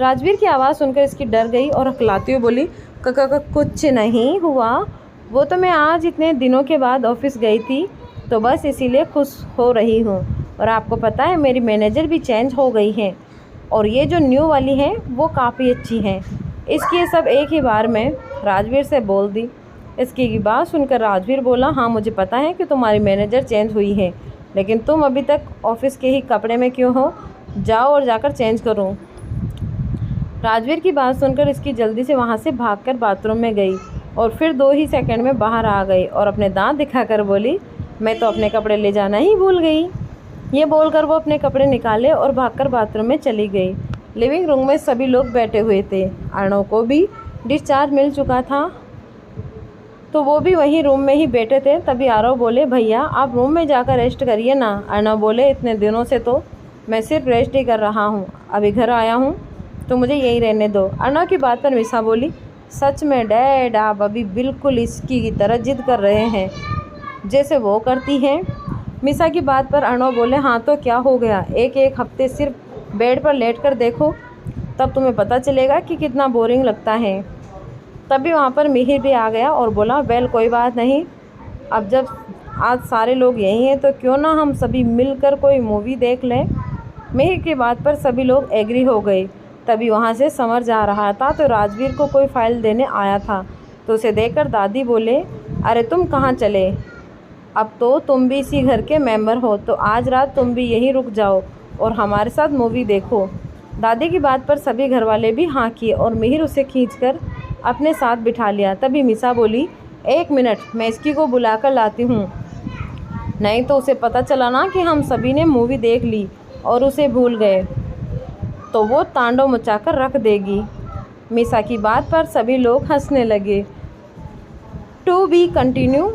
राजवीर की आवाज़ सुनकर इसकी डर गई और हकलाती हुई बोली कुछ नहीं हुआ, वो तो मैं आज इतने दिनों के बाद ऑफिस गई थी तो बस इसीलिए खुश हो रही हूँ। और आपको पता है मेरी मैनेजर भी चेंज हो गई है और ये जो न्यू वाली है वो काफ़ी अच्छी है। इसकी ये सब एक ही बार में राजवीर से बोल दी। इसकी की बात सुनकर राजवीर बोला हाँ मुझे पता है कि तुम्हारी मैनेजर चेंज हुई है, लेकिन तुम अभी तक ऑफिस के ही कपड़े में क्यों हो? जाओ और जाकर चेंज करो। राजवीर की बात सुनकर इसकी जल्दी से वहाँ से भागकर बाथरूम में गई और फिर 2 ही सेकंड में बाहर आ गई और अपने दांत दिखाकर बोली मैं तो अपने कपड़े ले जाना ही भूल गई। ये बोलकर वो अपने कपड़े निकाले और भागकर बाथरूम में चली गई। लिविंग रूम में सभी लोग बैठे हुए थे। अर्णव को भी डिस्चार्ज मिल चुका था तो वो भी वहीं रूम में ही बैठे थे। तभी आरव बोले भैया आप रूम में जाकर रेस्ट करिए ना। अर्णव बोले इतने दिनों से तो मैं सिर्फ रेस्ट ही कर रहा हूँ, अभी घर आया हूँ तो मुझे यहीं रहने दो। अर्णव की बात पर मिसा बोली सच में डैड आप अभी बिल्कुल इसकी की तरह जिद कर रहे हैं जैसे वो करती हैं। मिसा की बात पर अर्णव बोले, हाँ तो क्या हो गया, एक एक हफ्ते सिर्फ बेड पर लेट कर देखो, तब तुम्हें पता चलेगा कि कितना बोरिंग लगता है। तभी वहाँ पर मिहिर भी आ गया और बोला, वेल कोई बात नहीं, अब जब आज सारे लोग यहीं हैं तो क्यों ना हम सभी मिलकर कोई मूवी देख लें। मिहिर की बात पर सभी लोग एग्री हो गए। तभी वहाँ से समर जा रहा था तो राजवीर को कोई फाइल देने आया था, तो उसे देखकर दादी बोले, अरे तुम कहाँ चले, अब तो तुम भी इसी घर के मेंबर हो, तो आज रात तुम भी यहीं रुक जाओ और हमारे साथ मूवी देखो। दादी की बात पर सभी घरवाले भी हाँ किए और मिहिर उसे खींचकर अपने साथ बिठा लिया। तभी मिसा बोली, एक मिनट, मैं इसकी को बुलाकर लाती हूँ, नहीं तो उसे पता चला ना कि हम सभी ने मूवी देख ली और उसे भूल गए तो वो तांडव मचाकर रख देगी। मिसा की बात पर सभी लोग हंसने लगे। To be continue.